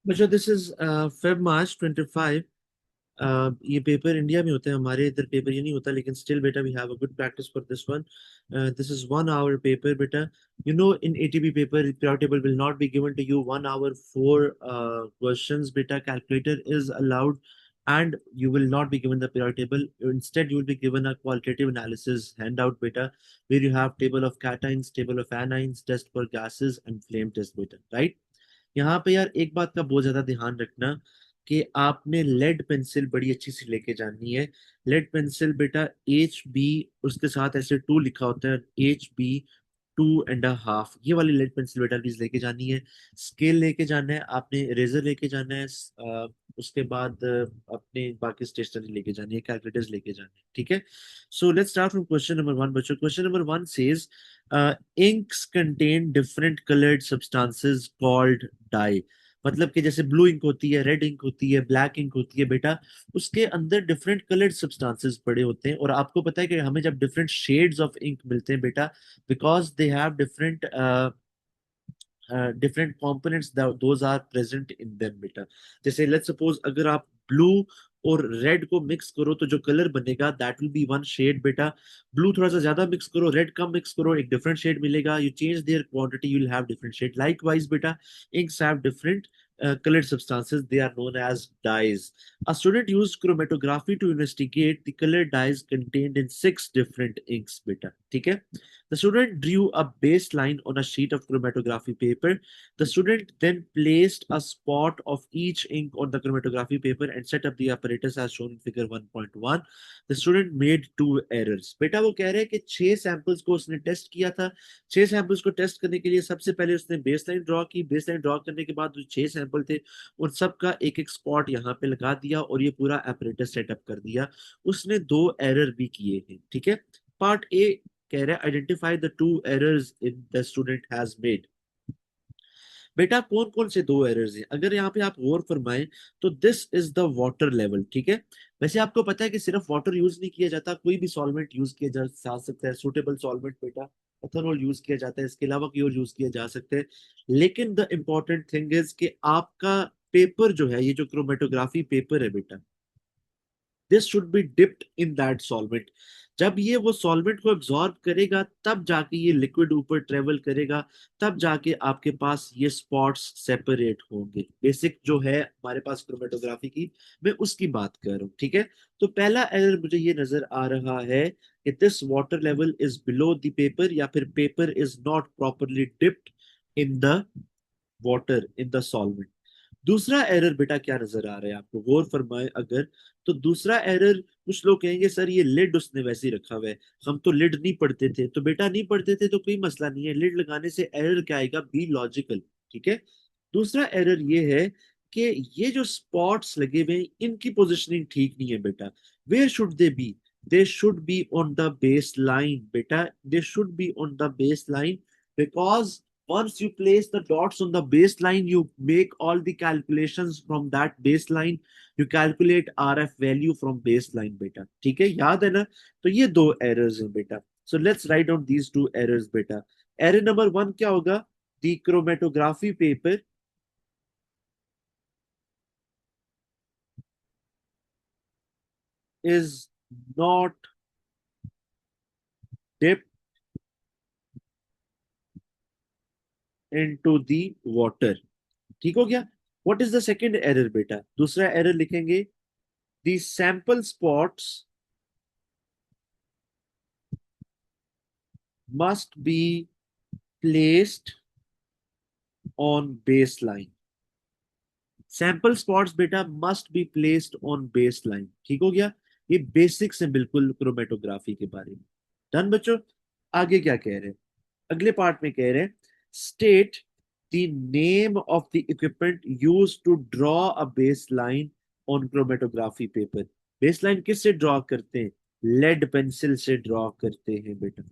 बच्चों this is Feb March 25। ये paper India में होते हैं, हमारे इधर पेपर ये नहीं होता, लेकिन स्टिल बेटा we have a good practice for this one. This is 1 hour paper बेटा। You know in ATP paper pure table will not be given to you 1 hour 4 questions बेटा। Calculator is allowed and you will not be given the periodic table. Instead you will be given a qualitative analysis handout beta, where you have table of cations, table of anions, test for gases and flame test beta, right? यहाँ पे यार एक बात का बहुत ज्यादा ध्यान रखना कि आपने लेड पेंसिल बड़ी अच्छी सी लेके जानी है। लेड पेंसिल बेटा HB, उसके साथ ऐसे 2 लिखा होता है, HB 2.5, ये वाली लेड पेंसिल बेटा प्लीज लेके जानी है। स्केल लेके जाना है आपने, इरेजर लेके जाना है, उसके बाद अपने बाकी स्टेशनरी लेके जानी है, कैलकुलेटर्स लेके जाने हैं, ठीक है। So let's start from question number 1 बच्चों। Question number 1 says inks contain different coloured substances called dye. मतलब कि जैसे ब्लू इंक होती है, रेड इंक होती है, ब्लैक इंक होती है बेटा, उसके अंदर डिफरेंट कलर्ड सब्सटेंसेस पड़े होते हैं। और आपको पता है कि हमें जब डिफरेंट शेड्स ऑफ इंक मिलते हैं बेटा, because they have different different components, those are present in them बेटा। जैसे लेट्स सपोज अगर आप ब्लू और रेड को मिक्स करो तो जो कलर बनेगा that will be one shade बेटा। ब्लू थोड़ा सा ज्यादा मिक्स करो, रेड कम मिक्स करो, एक डिफरेंट शेड मिलेगा। You change their quantity, you will have different shade. Likewise बेटा inks have different colored substances, they are known as dyes. A student used chromatography to investigate the colored dyes contained in 6 different inks beta, ठीक है। The student drew a baseline on a sheet of chromatography paper. The student then placed a spot of each ink on the chromatography paper and set up the apparatus as shown in figure 1.1. The student made 2 errors. बेटा वो कह रहे हैं कि 6 samples को उसने test किया था। 6 सैंपल्स को टेस्ट करने के लिए सबसे पहले उसने बेसलाइन ड्रॉ की। बेसलाइन ड्रॉ करने के बाद जो 6 सैंपल थे उन सब का एक एक स्पॉट यहाँ पे लगा दिया और ये पूरा apparatus सेटअप कर दिया। उसने 2 एरर भी किए हैं, ठीक है। पार्ट ए कह रहा है identify the 2 errors in the student has made. बेटा कौन कौन से 2 एरर्स हैं अगर यहाँ पे आप गौर फरमाएं तो this is the water level, ठीक है। वैसे आपको पता है कि सिर्फ वाटर यूज नहीं किया जाता, कोई भी सॉल्वेंट यूज किया जा सकता है, सुटेबल सॉल्वेंट बेटा। एथेनॉल यूज किया जाता है, इसके अलावा कोई और यूज किया जा सकता है। लेकिन द इम्पोर्टेंट थिंग इज कि आपका पेपर जो है, ये जो क्रोमेटोग्राफी पेपर है बेटा, this should be dipped in that solvent. जब ये वो सॉल्वेंट को एब्जॉर्ब करेगा तब जाके ये लिक्विड ऊपर ट्रेवल करेगा, तब जाके आपके पास ये स्पॉट्स सेपरेट होंगे। बेसिक जो है हमारे पास क्रोमेटोग्राफी की, मैं उसकी बात कर रहा हूँ, ठीक है। तो पहला एरर मुझे ये नजर आ रहा है कि this water level is below the paper, या फिर paper is not properly dipped in the water, in the solvent. दूसरा एरर बेटा क्या नजर आ रहा है आपको, गौर फरमाए अगर। तो दूसरा एरर, कुछ लोग कहेंगे सर ये लिड उसने वैसे ही रखा हुआ है, हम तो लिड नहीं पढ़ते थे। तो बेटा नहीं पढ़ते थे तो कोई मसला नहीं है, लिड लगाने से एरर क्या आएगा, बी लॉजिकल, ठीक है। दूसरा एरर ये है कि ये जो स्पॉट्स लगे हुए हैं इनकी पोजिशनिंग ठीक नहीं है बेटा। Where should they be? They should be on the base line बेटा, they should be on the base line. Because once you place the dots on the baseline, you make all the calculations from that baseline. You calculate RF value from baseline बेटा, ठीक है, याद है ना। तो ये 2 errors हैं बेटा। So let's write down these 2 errors बेटा। एरर नंबर 1 क्या होगा? The chromatography paper is not dipped into the water, ठीक हो गया। What is the second error बेटा? दूसरा एरर लिखेंगे, the sample spots must be placed on baseline। Sample spots बेटा must be placed on baseline, ठीक हो गया। ये बेसिक्स है बिल्कुल क्रोमेटोग्राफी के बारे में। डन बच्चों। आगे क्या कह रहे हैं, अगले पार्ट में कह रहे हैं, state the name of the equipment use to draw a baseline on chromatography paper. Baseline किससे ड्रॉ करते हैं? लेड पेंसिल से ड्रॉ करते हैं बेटा,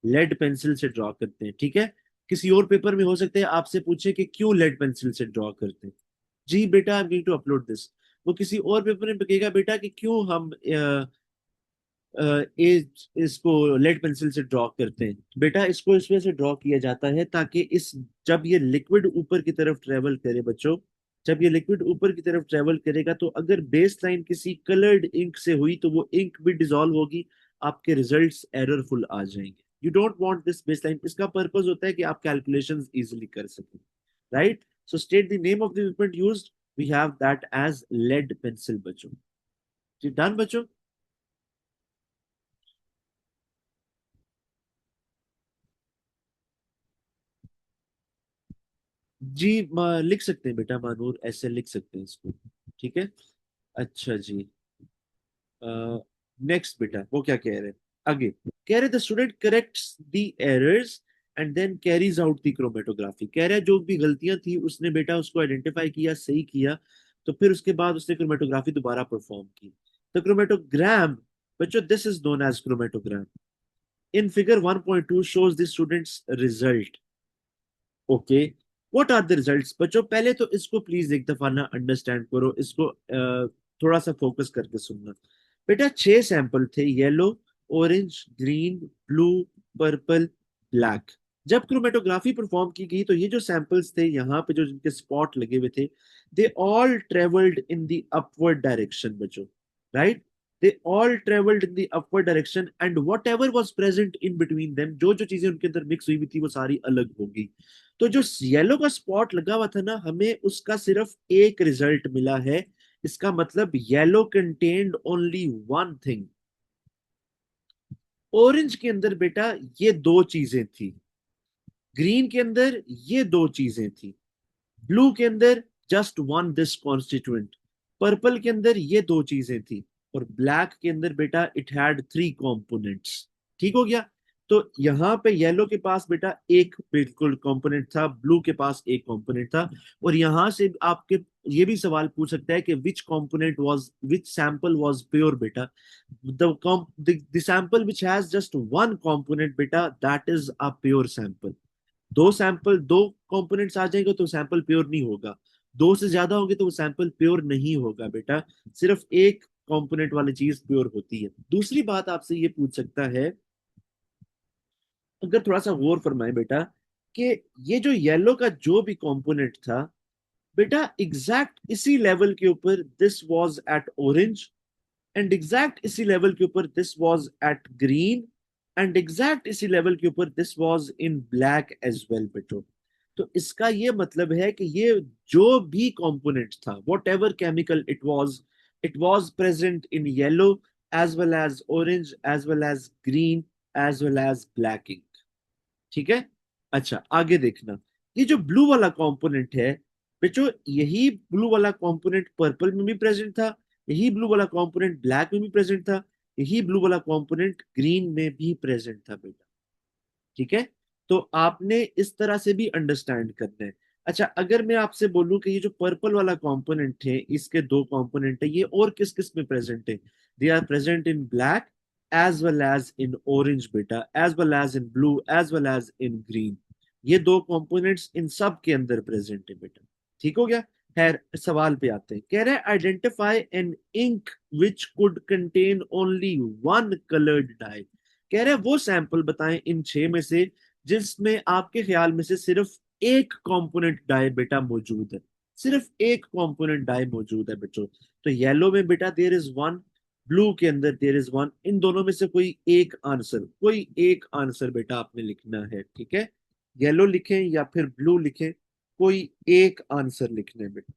लेड पेंसिल से ड्रॉ करते हैं, ठीक है। किसी और पेपर में हो सकता है आपसे पूछे कि क्यों लेड पेंसिल से ड्रॉ करते हैं। जी बेटा I am going to upload this. वो किसी और पेपर में बकेगा बेटा कि क्यों हम इसको लेड पेंसिल से ड्रॉ करते हैं। बेटा इसको इस वजह से ड्रॉ किया जाता है ताकि इस जब ये लिक्विड ऊपर की तरफ ट्रेवल करे बच्चों, जब ये लिक्विड ऊपर की तरफ ट्रेवल करेगा तो अगर बेस लाइन किसी कलर्ड इंक से हुई तो वो इंक भी डिसॉल्व होगी, आपके रिजल्ट्स एररफुल आ जाएंगे। You don't want this base line. इसका पर्पस होता है कि आप कैलकुलेशंस इजीली कर सकें, right? So state the name of the equipment used, we have that as lead pencil बच्चों। जी डन बच्चों। जी लिख सकते हैं बेटा, मानूर ऐसे लिख सकते हैं इसको, ठीक है। अच्छा जी। नेक्स्ट बेटा वो क्या कह रहे हैं आगे, कह रहे the student corrects the errors and then carries out the chromatography. कह रहा है जो भी गलतियां थी उसने बेटा उसको आइडेंटिफाई किया, सही किया, तो फिर उसके बाद उसने क्रोमेटोग्राफी दोबारा परफॉर्म की। द क्रोमेटोग्राम, बच्चों this is known as chromatogram, in figure 1.2 shows the students result। Okay, what are the results बच्चों? पहले तो इसको प्लीज एक दफा ना अंडरस्टैंड करो, इसको थोड़ा सा फोकस करके सुनना। बेटा 6 सैंपल थे, yellow, orange, green, blue, purple, black. जब क्रोमेटोग्राफी परफॉर्म की गई तो ये जो सैंपल्स थे यहाँ पे जो जिनके स्पॉट लगे हुए थे, they all travelled in the upward direction बच्चों, right? They all travelled in the upward direction and whatever was present in between them, जो जो चीजें उनके अंदर मिक्स हुई हुई थी वो सारी अलग होगी। तो जो येलो का स्पॉट लगा हुआ था ना, हमें उसका सिर्फ एक रिजल्ट मिला है। इसका मतलब yellow contained only one thing. Orange के अंदर बेटा ये दो चीजें थी, ग्रीन के अंदर ये दो चीजें थी, ब्लू के अंदर just one this constituent, purple के अंदर ये दो चीजें थी, और ब्लैक के अंदर बेटा इट हैड थ्री कंपोनेंट्स। ठीक हो गया? तो यहाँ पे येलो के पास बेटा एक बिल्कुल कंपोनेंट था, ब्लू के पास एक कंपोनेंट था, और यहां से आपके ये भी सवाल पूछ सकता है कि which component was, which sample was pure बेटा। The sample which has just one component बेटा, that is a pure sample. दो सैंपल, दो कंपोनेंट्स आ जाएंगे तो सैंपल प्योर नहीं होगा, दो से ज्यादा होंगे तो वो सैंपल प्योर नहीं होगा बेटा, सिर्फ एक कंपोनेंट वाली चीज प्योर होती है। दूसरी बात आपसे ये पूछ सकता है, अगर थोड़ा सा गौर फरमाए बेटा, कि ये जो येलो का जो भी कंपोनेंट था बेटा, एग्जैक्ट इसी लेवल के ऊपर this was at orange, and exact इसी लेवल के ऊपर this was at green, and exact इसी लेवल के ऊपर this was in black as well बेटो। तो इसका ये मतलब है कि ये जो भी कंपोनेंट था, whatever chemical it was present in yellow as well as orange as well as green as well as black ink. ठीक है? अच्छा आगे देखना, ये जो ब्लू वाला कंपोनेंट है बच्चों, यही ब्लू वाला कंपोनेंट पर्पल में भी प्रेजेंट था, यही ब्लू वाला कंपोनेंट ब्लैक में भी प्रेजेंट था, यही ब्लू वाला कंपोनेंट ग्रीन में भी प्रेजेंट था बेटा। ठीक है? तो आपने इस तरह से भी अंडरस्टैंड करना है। अच्छा अगर मैं आपसे बोलूं कि ये जो पर्पल वाला कंपोनेंट है, इसके दो कंपोनेंट है, ये और किस किस में प्रेजेंट है? They are present in black as well as in orange बेटा, as well as in blue, as well as in green. ये दो कंपोनेंट्स इन सब के अंदर प्रेजेंट है बेटा। ठीक हो गया? खैर सवाल पे आते हैं, कह रहे हैं identify an ink which could contain only one coloured dye. कह रहे हैं वो सैंपल बताएं इन 6 में से जिसमें आपके ख्याल में से सिर्फ एक कंपोनेंट डाई बेटा मौजूद है, सिर्फ एक कंपोनेंट डाई मौजूद है बच्चों। तो येलो में बेटा देयर इज वन, ब्लू के अंदर देयर इज वन, इन दोनों में से कोई एक आंसर, कोई एक आंसर बेटा आपने लिखना है। ठीक है? येलो लिखें या फिर ब्लू लिखें, कोई एक आंसर लिखना है बेटा।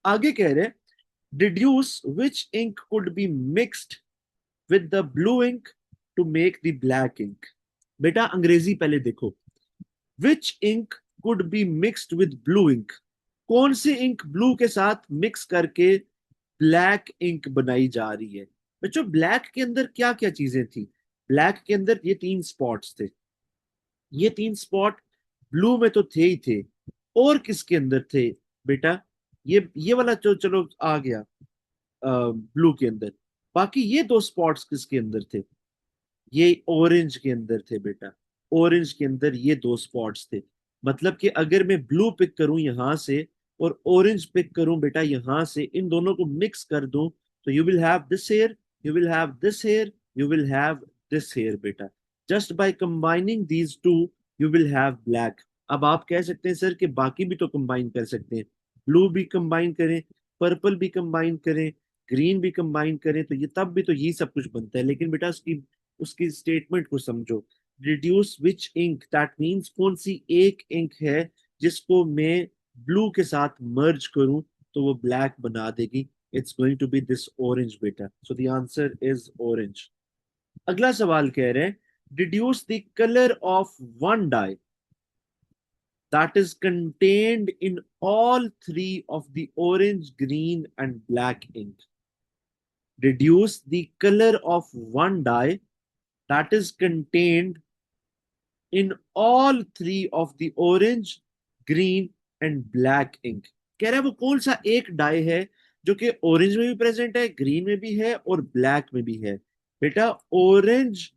आगे कह रहे हैं deduce which ink could be mixed with the blue ink to make the black ink। बेटा अंग्रेजी पहले देखो, which ink could be mixed with blue ink, कौन सी इंक ब्लू के साथ मिक्स करके ब्लैक इंक बनाई जा रही है? बच्चों ब्लैक के अंदर क्या क्या चीजें थी? ब्लैक के अंदर ये 3 स्पॉट्स थे, ये 3 स्पॉट ब्लू में तो थे ही थे, और किसके अंदर थे बेटा? ये वाला जो चलो आ गया ब्लू के अंदर, बाकी ये 2 स्पॉट्स किसके अंदर थे? ये ऑरेंज के अंदर थे बेटा, ऑरेंज के अंदर ये 2 स्पॉट्स थे। मतलब कि अगर मैं ब्लू पिक करूं यहां से और ऑरेंज पिक करूं बेटा यहां से, इन दोनों को मिक्स कर दूं, तो you will have this here, you will have this here, you will have this here बेटा। Just by combining these two you will have black. अब आप कह सकते हैं सर कि बाकी भी तो कंबाइन कर सकते हैं, ब्लू भी कंबाइन करें, पर्पल भी कंबाइन करें, ग्रीन भी कंबाइन करें, तो ये तब भी तो ये सब कुछ बनता है। लेकिन बेटा उसकी उसकी स्टेटमेंट को समझो। Reduce which ink, that means कौन सी एक इंक है जिसको मैं ब्लू के साथ मर्ज करूं तो वो ब्लैक बना देगी। It's going to be this orange बेटा, so the answer is orange. अगला सवाल कह रहे हैं deduce the colour of one dye that is contained in all three of the orange, green, and black ink. Deduce the color of one dye that is contained in all three of the orange, green, and black ink. कह रहा है वो कौन सा एक die है जो कि ऑरेंज में भी प्रेजेंट है, ग्रीन में भी है और ब्लैक में भी है। बेटा ऑरेंज,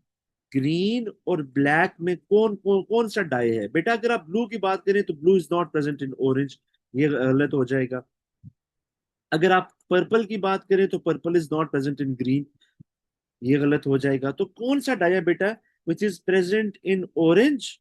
ग्रीन और ब्लैक में कौन कौन कौन सा डाई है? बेटा अगर आप ब्लू की बात करें तो blue is not present in orange, ये गलत हो जाएगा। अगर आप पर्पल की बात करें तो purple is not present in green, ये गलत हो जाएगा। तो कौन सा डाई है बेटा which is present in orange,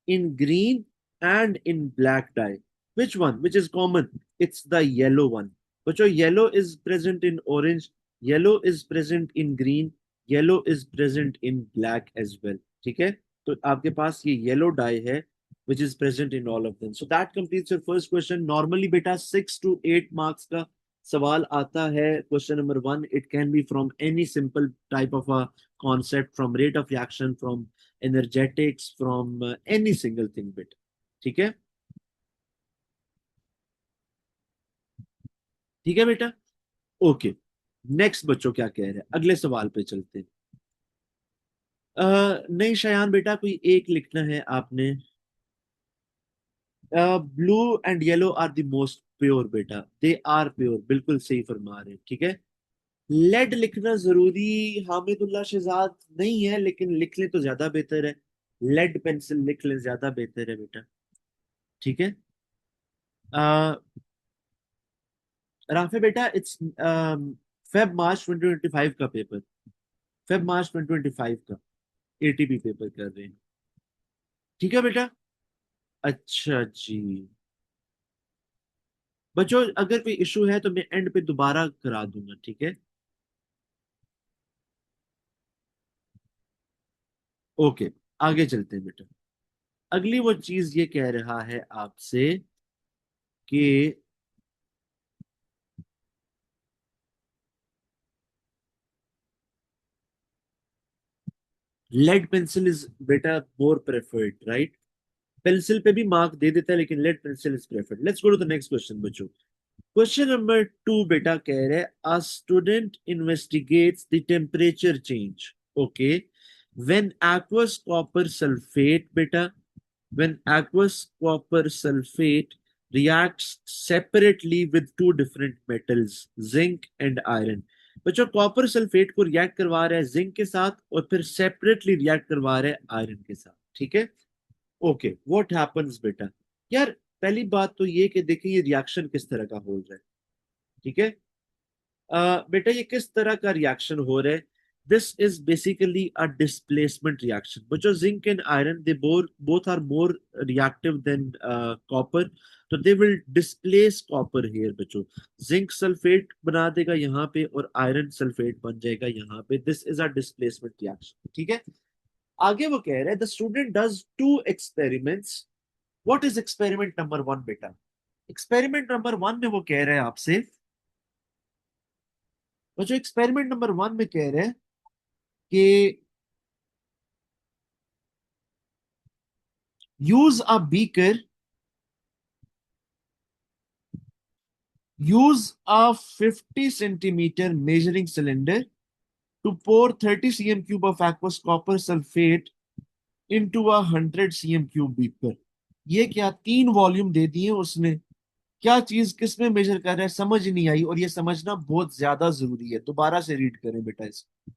in green and in black dye? Which one which is common? It's the yellow one. बच्चों yellow is present in orange, yellow is present in green, yellow is present in black as well. ठीक है, तो आपके पास ये yellow dye है which is present in all of them. So that completes your first question. Normally बेटा 6 to 8 marks का सवाल आता है। Question number 1, it can be from any simple type of a concept, from rate of reaction, from energetics, from any single thing bit. ठीक है, ठीक है बेटा, ओके। नेक्स्ट बच्चों क्या कह रहे हैं, अगले सवाल पे चलते हैं। नहीं शयान बेटा कोई एक लिखना है आपने। Blue and yellow are the most pure बेटा, दे आर प्योर, बिल्कुल सही फरमा रहे हैं। ठीक है, लेड लिखना जरूरी हामिदुल्लाह शहजाद नहीं है, लेकिन लिख ले तो ज्यादा बेहतर है। लेड पेंसिल लिख ले, ज्यादा बेहतर है बेटा। ठीक है, आ, राफे बेटा इट्स फेब मार्च 2025 का पेपर, फेब मार्च 2025 का एटीपी पेपर कर रहे हैं। ठीक है बेटा, अच्छा जी। बच्चों अगर कोई इशू है तो मैं एंड पे दोबारा करा दूंगा। ठीक है, ओके, आगे चलते हैं बेटा। अगली वो चीज ये कह रहा है आपसे कि लेड पेंसिल इज बेटा मोर प्रेफर्ड, राइट? पेंसिल पे भी मार्क दे देता है लेकिन lead pencil is preferred. Let's go to the next question बच्चों। क्वेश्चन नंबर 2 बेटा कह रहे हैं a student investigates the temperature change, okay, when aqueous copper sulfate बेटा, when aqueous copper sulfate reacts separately with two different metals, zinc and iron। बच्चों copper sulphate को react करवा रहा है जिंक के साथ और फिर सेपरेटली रिएक्ट करवा रहा है आयरन के साथ। ठीक है, ओके, व्हाट हैपेंस बेटा? यार पहली बात तो ये कि देखिए ये रिएक्शन किस तरह का हो रहा है। ठीक है, बेटा ये किस तरह का रिएक्शन हो रहा है? This is basically a displacement reaction बच्चों। Zinc and iron they both are more reactive than copper, तो they will displace copper here बच्चों। जिंक सल्फेट बना देगा यहाँ पे और आयरन सल्फेट बन जाएगा यहाँ पे। This is a displacement reaction. ठीक है, आगे वो कह रहे हैं the student does two experiments. What is experiment number 1 बेटा? एक्सपेरिमेंट नंबर 1 में वो कह रहे हैं आपसे, वो जो एक्सपेरिमेंट नंबर 1 में कह रहे हैं कि use a beaker, use a 50 centimetre measuring cylinder to pour 30 cm cube of aqueous copper sulfate into a 100 cm cube beaker। ये क्या, 3 वॉल्यूम दे दिए उसने, क्या चीज किस में मेजर कर रहा है समझ नहीं आई, और ये समझना बहुत ज्यादा जरूरी है। दोबारा से रीड करें बेटा इसको।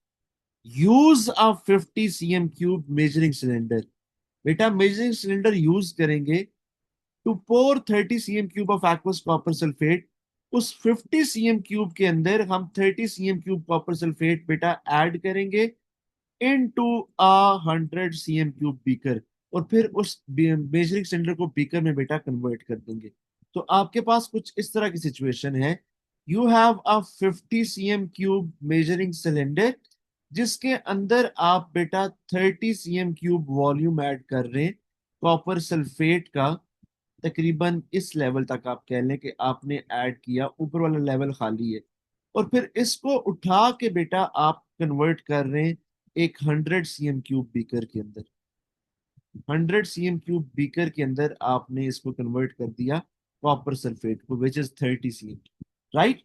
Use a 50 cm cube measuring cylinder, बेटा मेजरिंग सिलेंडर यूज करेंगे to pour 30 cm cube of aqueous copper sulphate. उस 50 cm क्यूब के अंदर हम 30 cm क्यूब कॉपर सल्फेट बेटा ऐड करेंगे into a 100 cm cube beaker. और फिर उस मेजरिंग सिलेंडर को बीकर में बेटा कन्वर्ट कर देंगे। तो आपके पास कुछ इस तरह की सिचुएशन है, you have a 50 cm cube measuring cylinder जिसके अंदर आप बेटा 30 cm क्यूब वॉल्यूम ऐड कर रहे हैं कॉपर सल्फेट का। तकरीबन इस लेवल तक आप कह लें कि आपने ऐड किया, ऊपर वाला लेवल खाली है। और फिर इसको उठा के बेटा आप कन्वर्ट कर रहे हैं एक 100 cm क्यूब बीकर के अंदर। 100 cm क्यूब बीकर के अंदर आपने इसको कन्वर्ट कर दिया कॉपर सल्फेट को, विच इज 30 cm, राइट।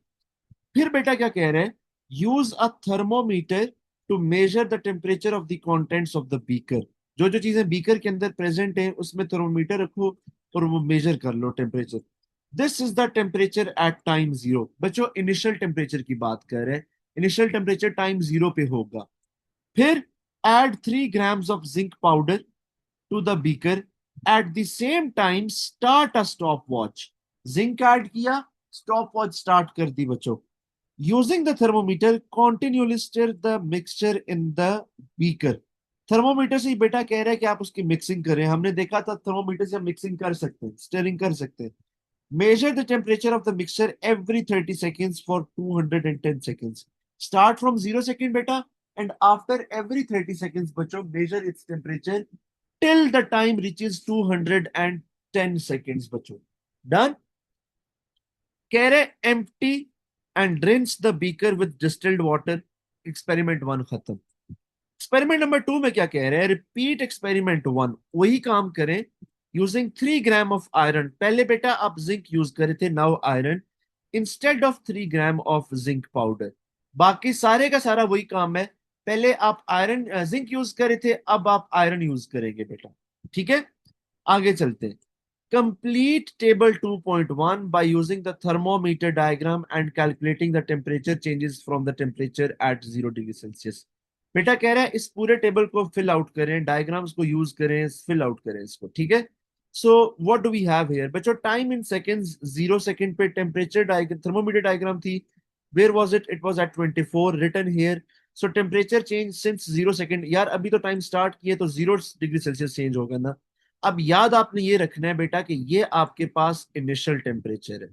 फिर बेटा क्या कह रहे हैं, use a thermometer to measure the temperature of the contents of the beaker. जो जो चीजें बीकर के अंदर प्रेजेंट है उसमें थर्मोमीटर रखो और वो मेजर कर low temperature. This is the temperature at time zero. बच्चों इनिशियल टेम्परेचर की बात कर रहे हैं, इनिशियल टेम्परेचर टाइम जीरो पे होगा। फिर add 3 grams of zinc powder to the beaker, at the same time start a stop watch. Zinc add किया, स्टॉप वॉच स्टार्ट कर दी बच्चों। Using the thermometer continuously stir the mixture in the beaker. Thermometer से ही बेटा कह रहा है कि आप उसकी मिक्सिंग करें। हमने देखा था थर्मोमीटर से हम मिक्सिंग कर सकते हैं, स्टिरिंग कर सकते हैं। Measure the temperature of the mixture every 30 seconds for 210 seconds. Start from 0 second beta and after every 30 seconds बच्चों measure its temperature till the time reaches 210 seconds बच्चों। Done? कह रहे empty and rinse the beaker with distilled water। Experiment 1 खत्म। Experiment number 2 में क्या कह रहे हैं, रिपीट एक्सपेरिमेंट 1, वही काम करें यूजिंग 3 ग्राम ऑफ आयरन। पहले बेटा आप जिंक यूज करे थे, now iron instead of 3 gram of zinc powder. बाकी सारे का सारा वही काम है, पहले आप आयरन जिंक यूज करे थे, अब आप आयरन यूज करेंगे बेटा। ठीक है, आगे चलते हैं। Complete table 2.1 by using the thermometer diagram and calculating the temperature changes from the temperature at 0 degree Celsius. बेटा कह रहा है इस पूरे टेबल को फिल आउट करें, डायग्राम्स को यूज करें, फिल आउट करें इसको। ठीक है, so what do we have here बच्चों, टाइम इन सेकंड्स, 0 सेकंड पे टेम्परेचर डायग्राम, थर्मोमीटर डायग्राम थी। Where was it, it was at 24 written here. So temperature change since 0 second, यार अभी तो टाइम स्टार्ट किए तो 0 डिग्री सेल्सियस चेंज होगा ना। अब याद आपने ये रखना है बेटा कि ये आपके पास इनिशियल टेम्परेचर है।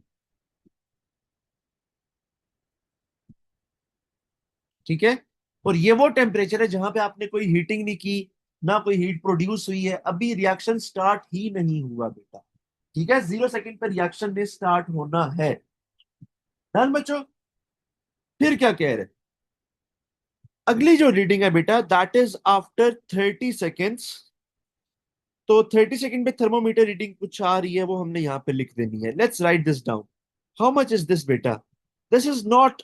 ठीक है, और ये वो टेम्परेचर है जहां पे आपने कोई हीटिंग नहीं की, ना कोई हीट प्रोड्यूस हुई है, अभी रिएक्शन स्टार्ट ही नहीं हुआ बेटा। ठीक है, 0 सेकंड पर रिएक्शन ने स्टार्ट होना है। डन बच्चों। फिर क्या कह रहे हैं, अगली जो रीडिंग है बेटा दैट इज आफ्टर 30 सेकेंड्स। तो 30 सेकेंड पे थर्मोमीटर रीडिंग कुछ आ रही है, वो हमने यहाँ पे लिख देनी है। Let's write this down. How much is this बेटा, दिस इज नॉट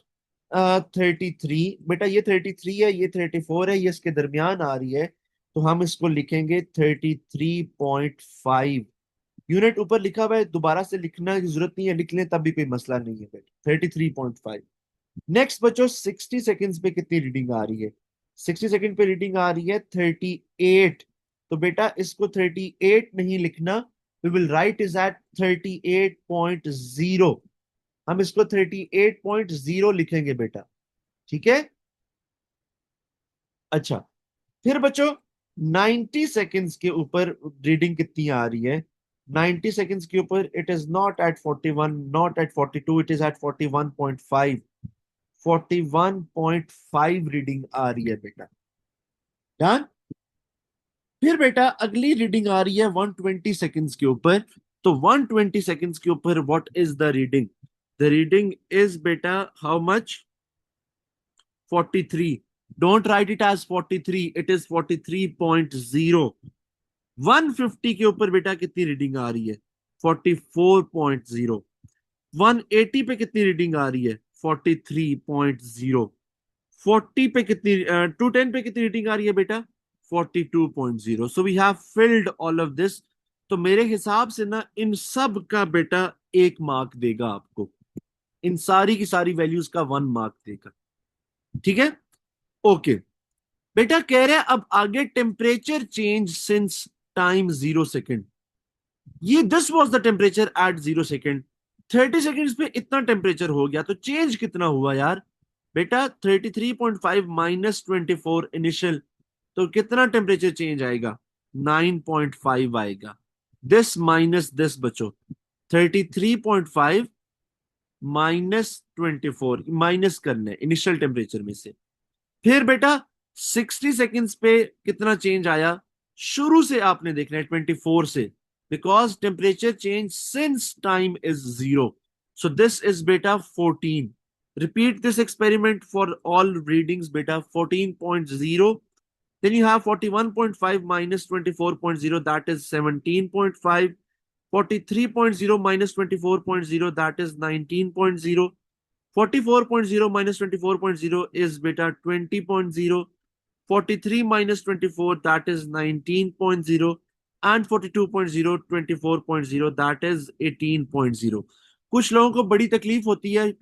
33 बेटा, ये 33 है, ये 34 है, ये इसके दरमियान आ रही है, तो हम इसको लिखेंगे 33.5। यूनिट ऊपर लिखा हुआ है, दोबारा से लिखना की जरूरत नहीं है, लिख लें तब भी कोई मसला नहीं है बेटा, 33.5। नेक्स्ट बच्चों 60 सेकेंड्स पे कितनी रीडिंग आ रही है, 60 सेकेंड पे रीडिंग आ रही है 38। तो बेटा इसको 38 नहीं लिखना, we will write is at 38.0। हम इसको 38.0 लिखेंगे बेटा। ठीक है, अच्छा। फिर बच्चों 90 सेकेंड्स के ऊपर रीडिंग कितनी आ रही है, 90 सेकेंड्स के ऊपर it is not at 41, not at 42, it is at 41.5। 41.5 reading आ रही है बेटा। डन। फिर बेटा अगली रीडिंग आ रही है 120 सेकेंड्स के ऊपर। तो 120 सेकेंड्स के ऊपर what is the reading, the reading is बेटा how much, 43। Don't write it as 43, it is 43.0। 150 के ऊपर बेटा कितनी रीडिंग आ रही है, 44.0। 180 पे कितनी रीडिंग आ रही है, 43.0। 40 पे कितनी 210 पे कितनी रीडिंग आ रही है बेटा, 42.0। So we have filled all of this. तो मेरे हिसाब से ना इन सब का बेटा 1 मार्क देगा आपको, इन सारी की सारी वैल्यूज का 1 मार्क देगा। ठीक है, ओके। बेटा कह रहे हैं अब आगे temperature change since time 0 second. ये this was the temperature at 0 second, 30 seconds पे इतना टेम्परेचर हो गया, तो चेंज कितना हुआ यार बेटा, 33.5 माइनस 24 इनिशियल, तो कितना टेम्परेचर चेंज आएगा, 9.5 आएगा। दिस माइनस दिस बचो, 33.5 -24 माइनस करना है इनिशियल टेम्परेचर में से। फिर बेटा 60 सेकेंड्स पे कितना चेंज आया, शुरू से आपने देखना है 24 से, because temperature change since time is 0। So this is बेटा 14। Repeat this experiment for all readings बेटा, 14.0। then you have 41.5 minus 24.0, that is 17.5. 43.0 minus 24.0, that is 19.0. 44.0 minus 24.0 is beta 20.0. 43 minus 24, that is 19.0. And 42.0 24.0, that is 18.0. कुछ लोगों को बड़ी तकलीफ होती है,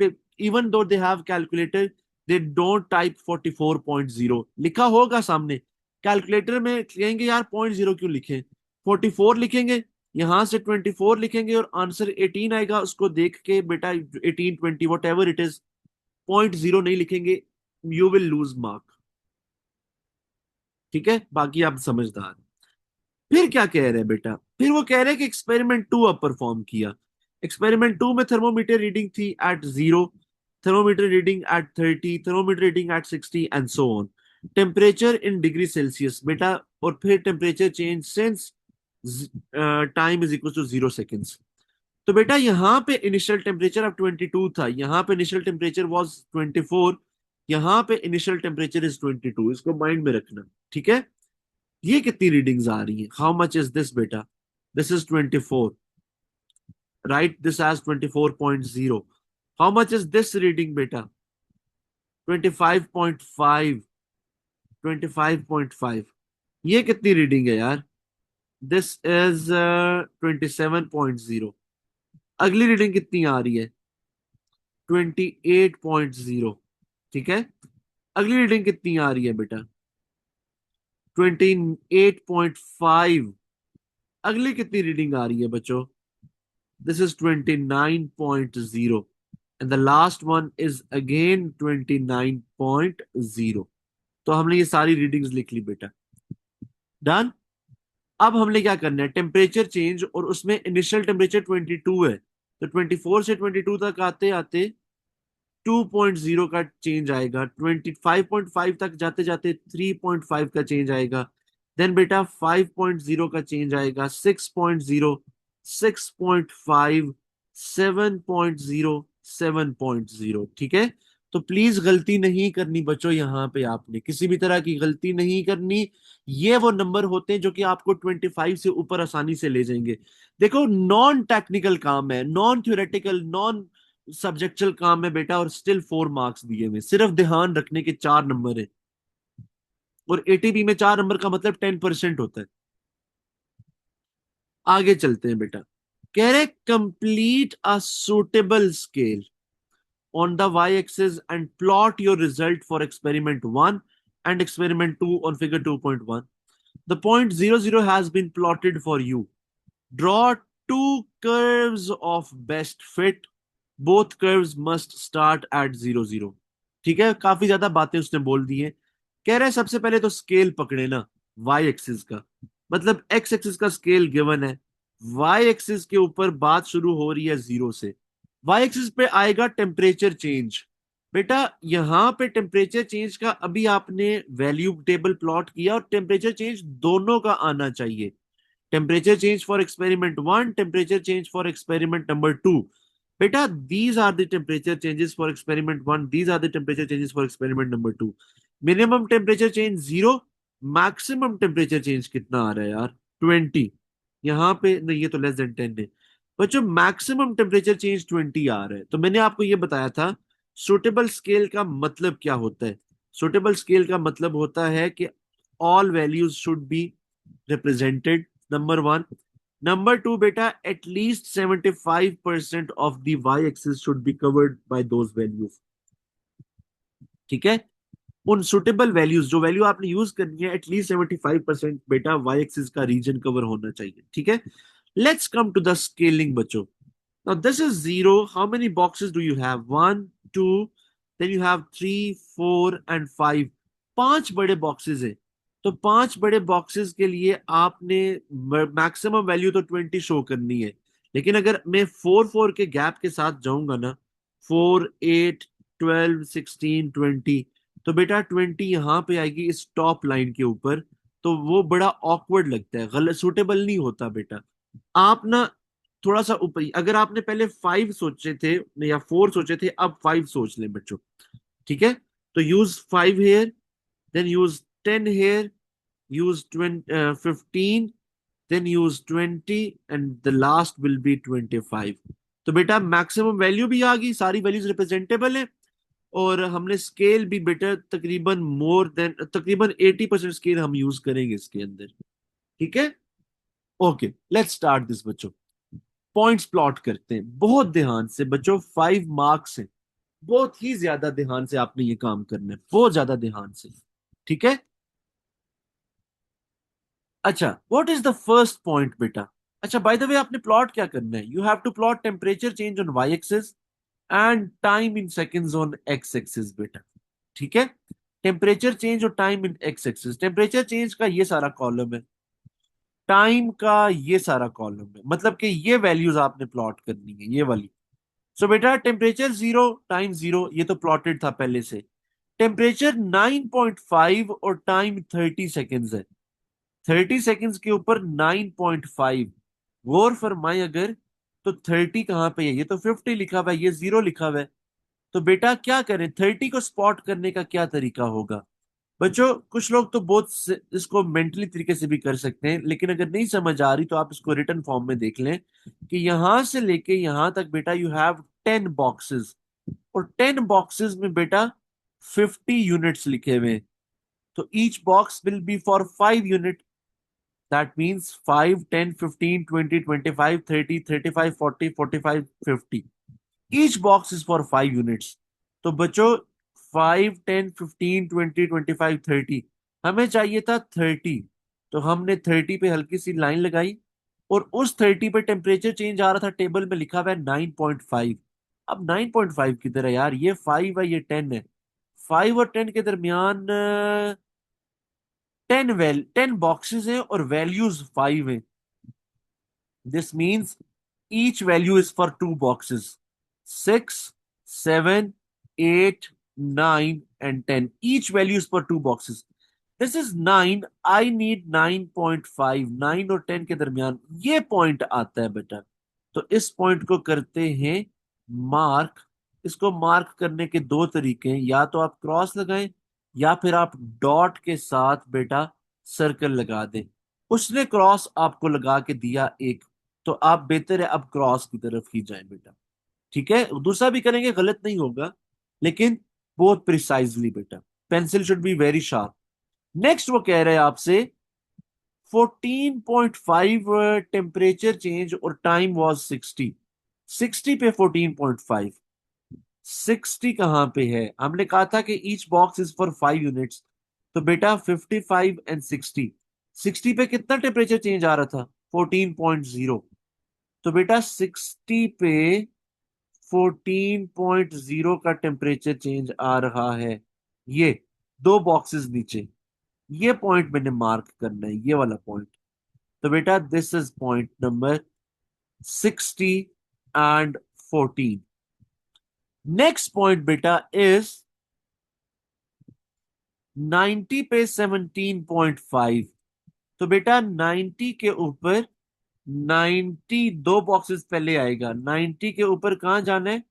even though they have calculator, they don't type 44.0, लिखा होगा सामने, कैलकुलेटर में कहेंगे यार 0.0 क्यों लिखें, 44 लिखेंगे, यहां से 24 लिखेंगे और आंसर 18 आएगा, उसको देख के बेटा 18 20 वट एवर इट इज 0.0 नहीं लिखेंगे, यू विल लूज मार्क। ठीक है, बाकी आप समझदार। फिर क्या कह रहे हैं बेटा, फिर वो कह रहे हैं कि एक्सपेरिमेंट 2 अब परफॉर्म किया। एक्सपेरिमेंट 2 में थर्मोमीटर रीडिंग थी at 0, thermometer reading at 30, thermometer reading at 60 and so on. Temperature in degree Celsius बेटा, और फिर temperature change since time is equal to 0 seconds. तो बेटा यहाँ पे इनिशियल टेम्परेचर अब 22 था, यहाँ पे इनिशियल टेम्परेचर वाज 24, यहाँ पे इनिशियल टेम्परेचर इज 22, इसको माइंड में रखना। ठीक है, ये कितनी रीडिंग्स आ रही हैं, हाउ मच इज दिस बेटा, this is 24, right, this has 24.0। How much is this reading बेटा, 25.5, 25.5। ये कितनी रीडिंग है यार, दिस इज 27.0। अगली रीडिंग कितनी आ रही है, 28.0। ठीक है, अगली रीडिंग कितनी आ रही है बेटा, 28.5। अगली कितनी रीडिंग आ रही है बच्चों, this is 29.0 and the last one is again 29.0। तो हमने ये सारी रीडिंग्स लिख ली बेटा, डन। अब हमने क्या करना है, टेम्परेचर चेंज, और उसमें इनिशियल टेम्परेचर 22 है, तो 24 से 22 तक आते आते 2.0 का चेंज आएगा, 25.5 तक जाते जाते 3.5 का चेंज आएगा, देन बेटा 5.0 का चेंज आएगा, 6.0, 6.5, 7.0, 7.0। ठीक है, तो प्लीज गलती नहीं करनी बच्चों, यहां पे आपने किसी भी तरह की गलती नहीं करनी। ये वो नंबर होते हैं जो कि आपको 25 से ऊपर आसानी से ले जाएंगे। देखो, नॉन टेक्निकल काम है, नॉन थ्योरेटिकल, नॉन सब्जेक्चुअल काम है बेटा, और स्टिल 4 मार्क्स दिए हुए, सिर्फ ध्यान रखने के 4 नंबर है, और एटीपी में 4 नंबर का मतलब 10% होता है। आगे चलते हैं बेटा, कह रहे complete a suitable scale on the y-axis and plot your result for experiment 1 and experiment 2 on figure 2.1. The point 00 has been plotted for you. Draw two curves of best fit. Both curves must start at 00. ठीक है, काफी ज्यादा बातें उसने बोल दी है। कह रहे हैं सबसे पहले तो स्केल पकड़े ना, वाई एक्सिस का, मतलब एक्स एक्सिस का स्केल गिवन है, वाई एक्सिस के ऊपर बात शुरू हो रही है 0 से। वाई एक्सिस पे आएगा टेम्परेचर चेंज। बेटा यहां पे टेम्परेचर चेंज का अभी आपने वैल्यू टेबल प्लॉट किया, और टेम्परेचर चेंज दोनों का आना चाहिए, temperature change for experiment 1, temperature change for experiment number 2। बेटा these are the temperature changes for experiment 1, these are the temperature changes for experiment number 2। minimum temperature change 0, maximum temperature change कितना आ रहा है यार, 20। यहाँ पे नहीं, ये तो लेस देन 10 है बच्चों, मैक्सिमम टेम्परेचर चेंज 20 आ रहा है। तो मैंने आपको ये बताया था सुटेबल स्केल का मतलब क्या होता है। सुटेबल स्केल का मतलब होता है कि all values should be represented, number one। Number two beta, at least 75% of the y-axis should be covered by those values। ठीक है, उन सुटेबल वैल्यूज, जो वैल्यू आपने यूज करनी है, एटलीस्ट 75% बेटा वाई एक्सिस का रीजन कवर होना चाहिए। ठीक है, let's come to the scaling बच्चों। Now this is 0, how many boxes do you have, 1 2, then you have 3 4 and 5, 5 बड़े बॉक्सेस है। तो 5 बड़े बॉक्सेस के लिए आपने मैक्सिमम वैल्यू तो 20 शो करनी है। लेकिन अगर मैं 4 4 के गैप के साथ जाऊंगा ना, 4 8 12 16 20, तो बेटा 20 यहाँ पे आएगी इस टॉप लाइन के ऊपर। तो वो बड़ा ऑकवर्ड लगता है, गलत, सूटेबल नहीं होता बेटा। आप ना थोड़ा सा ऊपर, अगर आपने पहले 5 सोचे थे या 4 सोचे थे, अब 5 सोच लें बच्चों। ठीक है, तो use 5 here, then use 10 here, use 15, then use 20, and the last will be 25। तो बेटा मैक्सिमम वैल्यू भी आ गई, सारी वैल्यूज रिप्रेजेंटेबल है। और हमने स्केल भी बेटा तकरीबन मोर देन तकरीबन 80% स्केल हम यूज करेंगे इसके अंदर। ठीक है, ओके, लेट्स स्टार्ट दिस बच्चों। पॉइंट्स प्लॉट करते हैं बहुत ध्यान से बच्चों, 5 मार्क्स हैं। बहुत ही ज्यादा ध्यान से आपने ये काम करना है, बहुत ज्यादा ध्यान से। ठीक है, अच्छा, what is the first point बेटा? अच्छा, बाय द वे आपने प्लॉट क्या करना है, you have to plot temperature change on Y axis and time in seconds on X axis बेटा। ठीक है, टेम्परेचर चेंज और time in X axis, temperature change का ये सारा कॉलम है, टाइम का ये सारा कॉलम है, मतलब कि ये वैल्यूज आपने प्लॉट करनी है, ये वाली। सो बेटा टेम्परेचर 0, टाइम 0, ये तो प्लॉटेड था पहले से। टेम्परेचर 9.5 और टाइम 30 सेकेंड्स है। 30 सेकेंड्स के ऊपर 9.5, गौर फरमाए अगर, तो 30 कहां पे है, ये तो 50 लिखा हुआ है, ये 0 लिखा हुआ है। तो बेटा क्या करें, 30 को स्पॉट करने का क्या तरीका होगा? बच्चों कुछ लोग तो बहुत इसको मेंटली तरीके से भी कर सकते हैं, लेकिन अगर नहीं समझ आ रही तो आप इसको रिटर्न फॉर्म में देख लें कि यहां से लेके यहां तक बेटा यू हैव 10 बॉक्सेस, और 10 बॉक्सेस में बेटा 50 यूनिट्स लिखे हुए हैं। तो each box will be for 5 unit. That means 5, 10, 15, 20, 25, 30, 35, 40, 45, 50. Each box is for 5 units. तो बच्चों 5, 10, 15, 20, 25, 30, हमें चाहिए था 30। तो हमने 30 पे हल्की सी लाइन लगाई, और उस 30 पे टेम्परेचर चेंज आ रहा था, टेबल में लिखा हुआ है 9.5। अब 9.5 किधर है यार, ये 5 है ये 10 है। 5 और 10 के दरमियान 10 बॉक्सेस हैं और वैल्यूज 5 हैं। This means each value is for 2 boxes. 6, 7, 8, 9, and 10. Each value is for 2 boxes. This is 9. I need 9.5. 9 और 10 के दरमियान ये पॉइंट आता है बेटा। तो इस पॉइंट को करते हैं मार्क। इसको मार्क करने के दो तरीके हैं, या तो आप क्रॉस लगाएं या फिर आप डॉट के साथ बेटा सर्कल लगा दें। उसने क्रॉस आपको लगा के दिया एक, तो आप बेहतर है अब क्रॉस की तरफ ही जाएं बेटा। ठीक है, दूसरा भी करेंगे गलत नहीं होगा, लेकिन बहुत प्रिसाइजली बेटा, pencil should be very sharp. Next वो कह रहे हैं आपसे 14.5 टेम्परेचर चेंज और टाइम वाज 60। 60 पे 14.5, 60 कहां पे है? हमने कहा था कि each box is for 5 units. तो बेटा 55 एंड 60, 60 पे कितना टेम्परेचर चेंज आ रहा था? 14.0। तो बेटा 60 पे 14.0 का टेम्परेचर चेंज आ रहा है, ये 2 बॉक्सेस नीचे। ये पॉइंट मैंने मार्क करना है, ये वाला पॉइंट। तो बेटा this is point number 60 and 14। Next point बेटा इज 90 पे 17.5। तो बेटा 90 के ऊपर 90, 2 बॉक्सेस पहले आएगा, 90 के ऊपर कहां जाना है?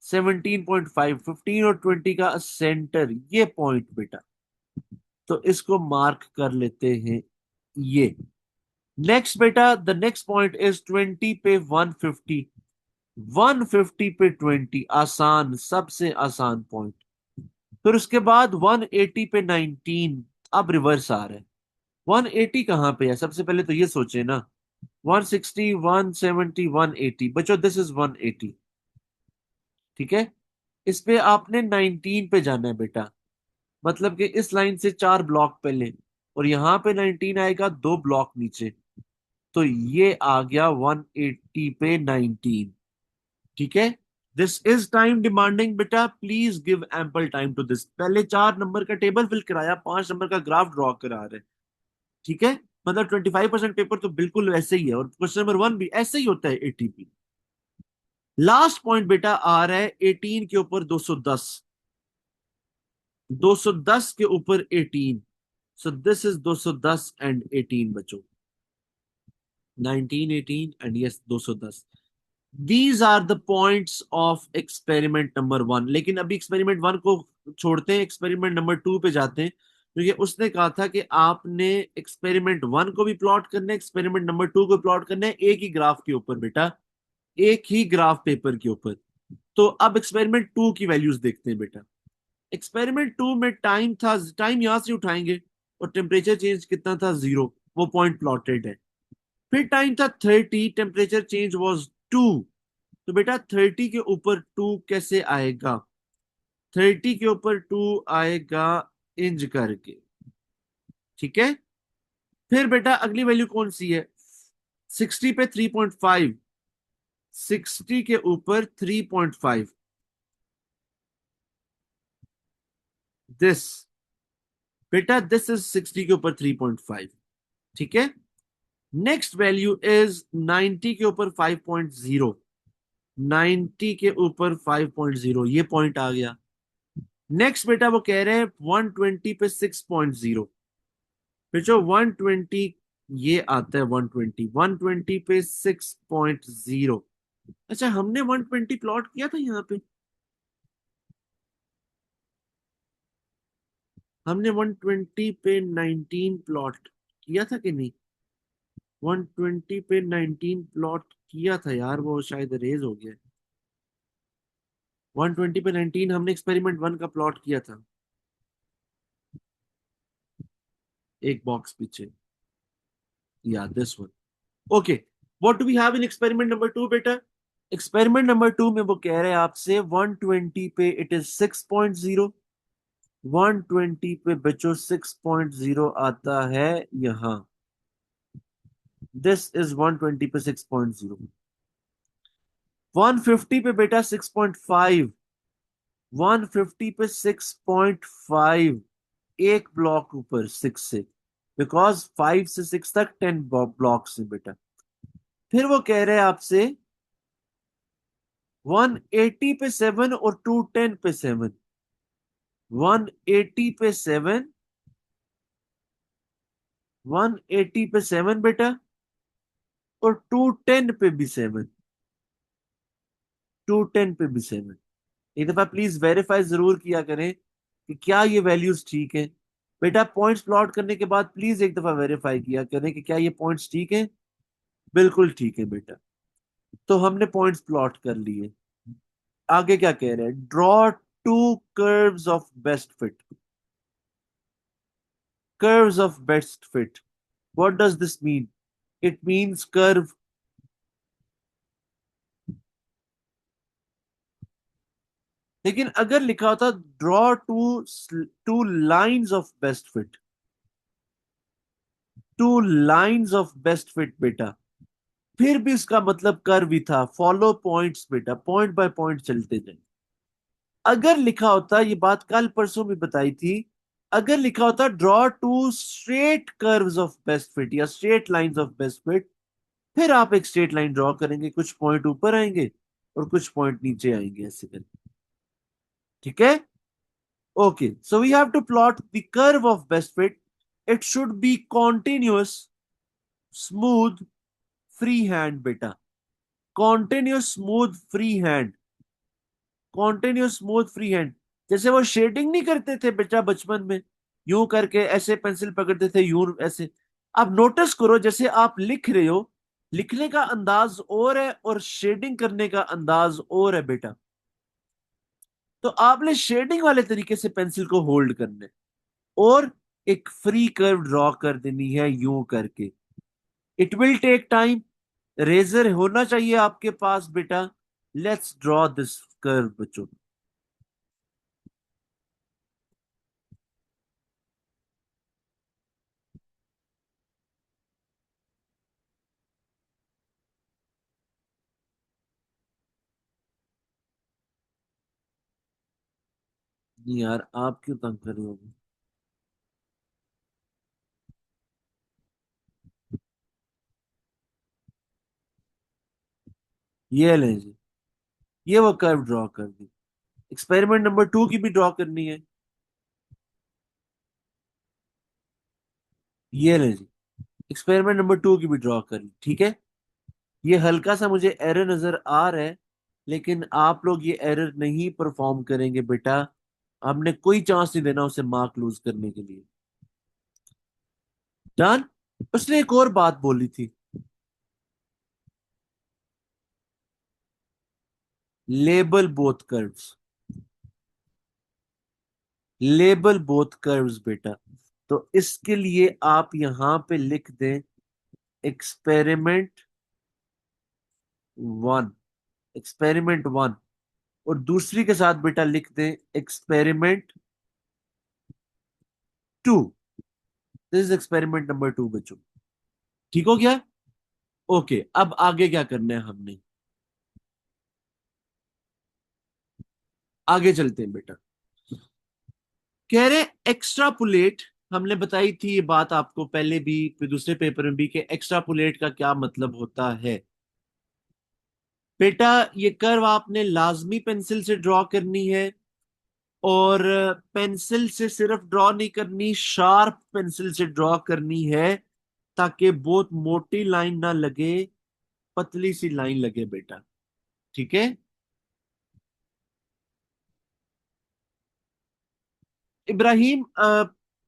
17.5, 15 और 20 का सेंटर, ये पॉइंट बेटा। तो इसको मार्क कर लेते हैं ये। नेक्स्ट बेटा द नेक्स्ट पॉइंट इज 20 पे 150। 150 पे 20, आसान, सबसे आसान पॉइंट। फिर उसके बाद 180 पे 19। अब रिवर्स आ रहा है, 180 कहां पे है? सबसे पहले तो ये सोचे ना, 160, 170, 180 बच्चों, दिस इज 180। ठीक है, इस पे आपने 19 पे जाना है बेटा, मतलब कि इस लाइन से 4 ब्लॉक पहले, और यहां पे 19 आएगा 2 ब्लॉक नीचे। तो ये आ गया 180 पे 19। ठीक है, दिस इज टाइम डिमांडिंग बेटा, please give ample time to this. पहले 4 नंबर का टेबल फिल कराया, 5 नंबर का ग्राफ ड्रॉ करा रहे, ठीक है। मतलब 25% पेपर तो बिल्कुल वैसे ही है, और क्वेश्चन नंबर 1 भी ऐसे ही होता है एटीपी। लास्ट पॉइंट बेटा आ रहा है 18 के ऊपर 210, 210 के ऊपर 18। सो दिस इज 210 एंड 18 बच्चों, 19, 18 and yes 210। These are the points of experiment number 1। लेकिन अभी एक्सपेरिमेंट 1 को छोड़ते हैं, एक्सपेरिमेंट नंबर 2 पे जाते हैं, क्योंकि उसने कहा था कि आपने एक्सपेरिमेंट 1 को भी प्लॉट करना है, एक्सपेरिमेंट नंबर 2 को प्लॉट करना है, एक ही ग्राफ के ऊपर बेटा, एक ही ग्राफ पेपर के ऊपर। तो अब एक्सपेरिमेंट 2 की वैल्यूज देखते हैं बेटा। एक्सपेरिमेंट 2 में टाइम था, टाइम यहां से उठाएंगे, और टेम्परेचर चेंज कितना था, 0, वो पॉइंट प्लॉटेड है। फिर टाइम था 30, टेम्परेचर चेंज वाज 2। तो बेटा 30 के ऊपर 2 कैसे आएगा, 30 के ऊपर 2 आएगा इंज करके, ठीक है। फिर बेटा अगली वैल्यू कौन सी है, 60 पे 3.5, 60 के ऊपर 3.5, दिस बेटा दिस इज 60 के ऊपर 3.5, ठीक है। नेक्स्ट वैल्यू इज 90 के ऊपर 5.0, 90 के ऊपर 5.0, ये पॉइंट आ गया। नेक्स्ट बेटा वो कह रहे हैं 120 पे 6.0, फिर जो 120 ये आता है, 120, 120 पे 6.0। अच्छा हमने 120 प्लॉट किया था यहाँ पे, हमने 120 पे 19 प्लॉट किया था कि नहीं, 120 पे 19 प्लॉट किया था यार, वो शायद रेज हो गया। 120 पे 19 हमने एक्सपेरिमेंट 1 का प्लॉट किया था, एक बॉक्स पीछे, या this one. Okay, what do we have in experiment number 2 बेटा। एक्सपेरिमेंट नंबर 2 में वो कह रहे हैं आपसे 120 पे इट इज 6.0, 120 पे बच्चों 6.0 आता है यहां, दिस इज 120 पे 6.0। 150 पे बेटा 6.5, 150 पे 6.5, एक ब्लॉक ऊपर 6 से, बिकॉज 5 से 6 तक 10 ब्लॉक से बेटा। फिर वो कह रहे हैं आपसे 180 पे 7 और 210 पे 7, 180 पे 7, 180 पे 7 बेटा, और 210 पे भी 7, 210 पे भी 7। एक दफा प्लीज वेरीफाई जरूर किया करें कि क्या ये वैल्यूज ठीक है। बेटा पॉइंट्स प्लॉट करने के बाद प्लीज एक दफा वेरीफाई किया करें कि क्या ये पॉइंट्स ठीक है, बिल्कुल ठीक है बेटा। तो हमने पॉइंट्स प्लॉट कर लिए। आगे क्या कह रहे हैं, draw two curves of best fit, curves of best fit, what does this mean, it means curve, लेकिन अगर लिखा होता draw two lines of best fit, two lines of best fit बेटा, फिर भी इसका मतलब कर्व ही था, फॉलो पॉइंट्स बेटा, पॉइंट बाय पॉइंट चलते जाए। अगर लिखा होता, ये बात कल परसों भी बताई थी, अगर लिखा होता draw two straight curves of best fit या straight lines of best fit, फिर आप एक स्ट्रेट लाइन ड्रॉ करेंगे, कुछ पॉइंट ऊपर आएंगे और कुछ पॉइंट नीचे आएंगे, ऐसे करके, ठीक है। Okay, so we have to plot the curve of best fit, it should be continuous smooth free hand बेटा, continuous smooth free hand, continuous smooth free hand. जैसे वो शेडिंग नहीं करते थे बेटा बचपन में, यूं करके ऐसे पेंसिल पकड़ते थे यूं ऐसे। आप नोटिस करो जैसे आप लिख रहे हो, लिखने का अंदाज और है और शेडिंग करने का अंदाज और है बेटा। तो आपने शेडिंग वाले तरीके से पेंसिल को होल्ड करना है, और एक फ्री कर्व ड्रॉ कर देनी है यूं करके। It will take time, eraser होना चाहिए आपके पास बेटा। लेट्स ड्रॉ दिस कर्व बच्चों। नहीं यार, आप क्यों तंग कर रहे हो? ये लें जी, ये वो कर्व ड्रॉ कर दी। एक्सपेरिमेंट नंबर 2 की भी ड्रॉ करनी है। ये लें जी, एक्सपेरिमेंट नंबर 2 की भी ड्रॉ कर ली, ठीक है। ये हल्का सा मुझे एरर नजर आ रहा है, लेकिन आप लोग ये एरर नहीं परफॉर्म करेंगे बेटा। हमने कोई चांस नहीं देना उसे मार्क लूज करने के लिए। डन। उसने एक और बात बोली थी। Label both curves. Label both curves बेटा। तो इसके लिए आप यहां पे लिख दें एक्सपेरिमेंट 1। एक्सपेरिमेंट 1। और दूसरी के साथ बेटा लिख दें experiment 2। This is experiment number 2 बच्चों। ठीक हो गया? ओके, अब आगे क्या करना है हमने? आगे चलते हैं बेटा। कह रहे एक्स्ट्रापुलेट। हमने बताई थी ये बात आपको पहले भी, फिर दूसरे पेपर में भी, कि एक्स्ट्रापुलेट का क्या मतलब होता है। बेटा, ये कर्व आपने लाजमी पेंसिल से ड्रॉ करनी है। और पेंसिल से सिर्फ ड्रॉ नहीं करनी, शार्प पेंसिल से ड्रॉ करनी है, ताकि बहुत मोटी लाइन ना लगे, पतली सी लाइन लगे बेटा। ठीक है। इब्राहिम,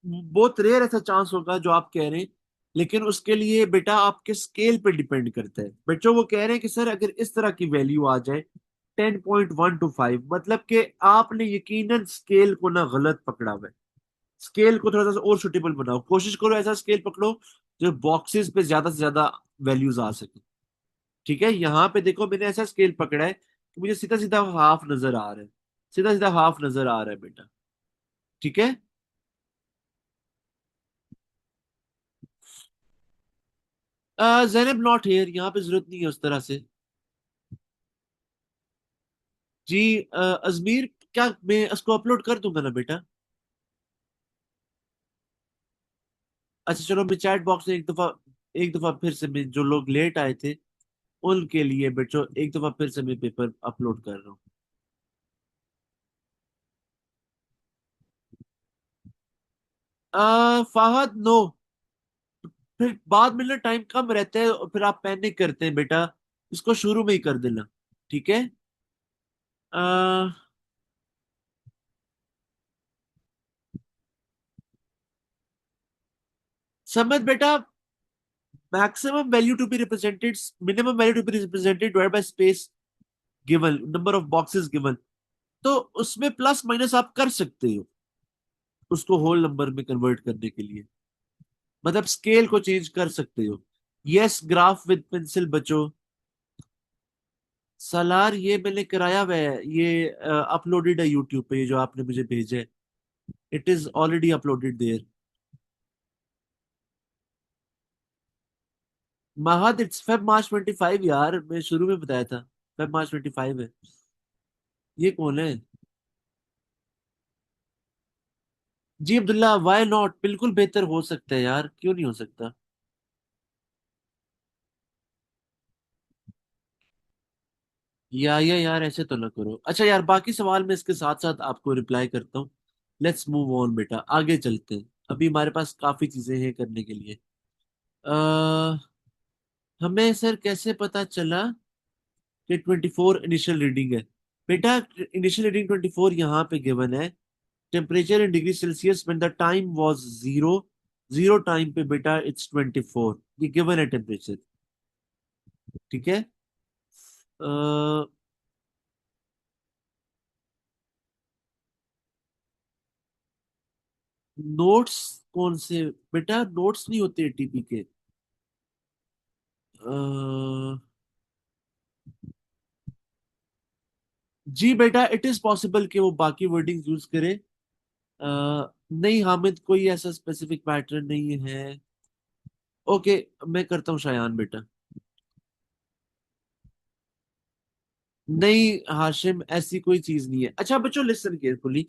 बहुत रेयर ऐसा चांस होगा जो आप कह रहे हैं, लेकिन उसके लिए बेटा आपके स्केल पे डिपेंड करता है। बच्चों वो कह रहे हैं कि सर अगर इस तरह की वैल्यू आ जाए 10.125, मतलब कि आपने यकीनन स्केल को ना गलत पकड़ा हुआ है। स्केल को थोड़ा सा और सुटेबल बनाओ, कोशिश करो ऐसा स्केल पकड़ो जो बॉक्सेस पे ज्यादा से ज्यादा वैल्यूज आ सके। ठीक है, यहाँ पे देखो मैंने ऐसा स्केल पकड़ा है कि मुझे सीधा सीधा हाफ नजर आ रहा है। सीधा सीधा हाफ नजर आ रहा है बेटा। ठीक है। जैनब नॉट हेयर, यहाँ पे जरूरत नहीं है उस तरह से। जी अजमीर, क्या मैं इसको अपलोड कर दूंगा ना बेटा? अच्छा चलो, मैं चैट बॉक्स में एक दफा फिर से, मैं जो लोग लेट आए थे उनके लिए बच्चों एक दफा फिर से मैं पेपर अपलोड कर रहा हूँ। फाहद नो। फिर बाद में ना टाइम कम रहता है और फिर आप पैनिक करते हैं बेटा। इसको शुरू में ही कर देना। ठीक है। आ, समझ बेटा, maximum value to be represented, minimum value to be represented divide by space given, number of boxes given. तो उसमें प्लस माइनस आप कर सकते हो उसको होल नंबर में कन्वर्ट करने के लिए। मतलब स्केल को चेंज कर सकते हो। यस, ग्राफ विद पेंसिल बच्चों। सालार ये मैंने कराया हुआ है, ये अपलोडेड है यूट्यूब पे, ये जो आपने मुझे भेजा है। It is already uploaded there. Mahad, it's Feb March 25 यार, मैं शुरू में बताया था। फेब मार्च 25 है। ये कौन है? जी अब्दुल्ला, वाई नॉट, बिल्कुल बेहतर हो सकता है यार, क्यों नहीं हो सकता। यार ऐसे तो ना करो। अच्छा यार, बाकी सवाल मैं इसके साथ साथ आपको रिप्लाई करता हूँ। लेट्स मूव ऑन बेटा, आगे चलते हैं। अभी हमारे पास काफी चीजें हैं करने के लिए। अः हमें सर कैसे पता चला कि 24 इनिशियल रीडिंग है? बेटा, इनिशियल रीडिंग 24 यहाँ पे गिवन है। Temperature in degree Celsius when the time was zero. Zero time पे बेटा इट्स 24, ये गिवन है टेम्परेचर। ठीक है। नोट्स कौन से? बेटा नोट्स नहीं होते एटीपी के। अ, जी बेटा, इट इज पॉसिबल कि वो बाकी वर्डिंग यूज करे। नहीं हामिद, कोई ऐसा स्पेसिफिक पैटर्न नहीं है। ओके, मैं करता हूँ शायान बेटा। नहीं हाशिम, ऐसी कोई चीज नहीं है। अच्छा बच्चों, लिसन केयरफुली।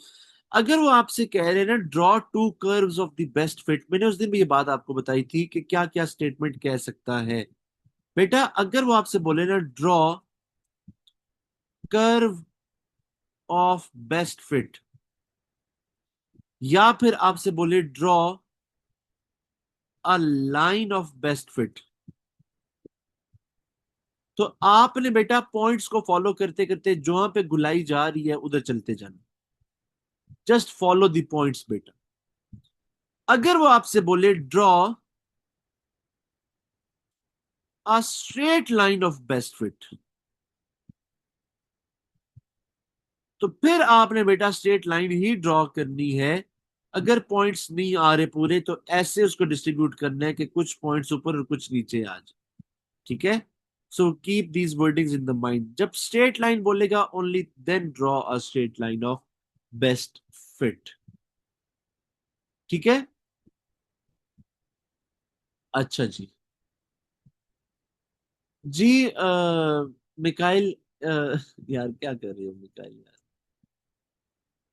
अगर वो आपसे कह रहे हैं ना draw two curves of the best fit, मैंने उस दिन भी ये बात आपको बताई थी कि क्या क्या स्टेटमेंट कह सकता है बेटा। अगर वो आपसे बोले ना draw curve of best fit, या फिर आपसे बोले draw a line of best fit, तो आपने बेटा पॉइंट्स को फॉलो करते करते जहां पे गुलाई जा रही है उधर चलते जाना। जस्ट फॉलो द पॉइंट्स बेटा। अगर वो आपसे बोले draw a straight line of best fit, तो फिर आपने बेटा स्ट्रेट लाइन ही ड्रॉ करनी है। अगर पॉइंट्स नहीं आ रहे पूरे तो ऐसे उसको डिस्ट्रीब्यूट करना है कि कुछ पॉइंट्स ऊपर और कुछ नीचे आ जाए। ठीक है। So keep these wordings in the mind. जब स्ट्रेट लाइन बोलेगा only then draw a straight line of best fit. ठीक है। अच्छा जी। जी मिकाइल, यार क्या कर रही हो मिकाइल यार।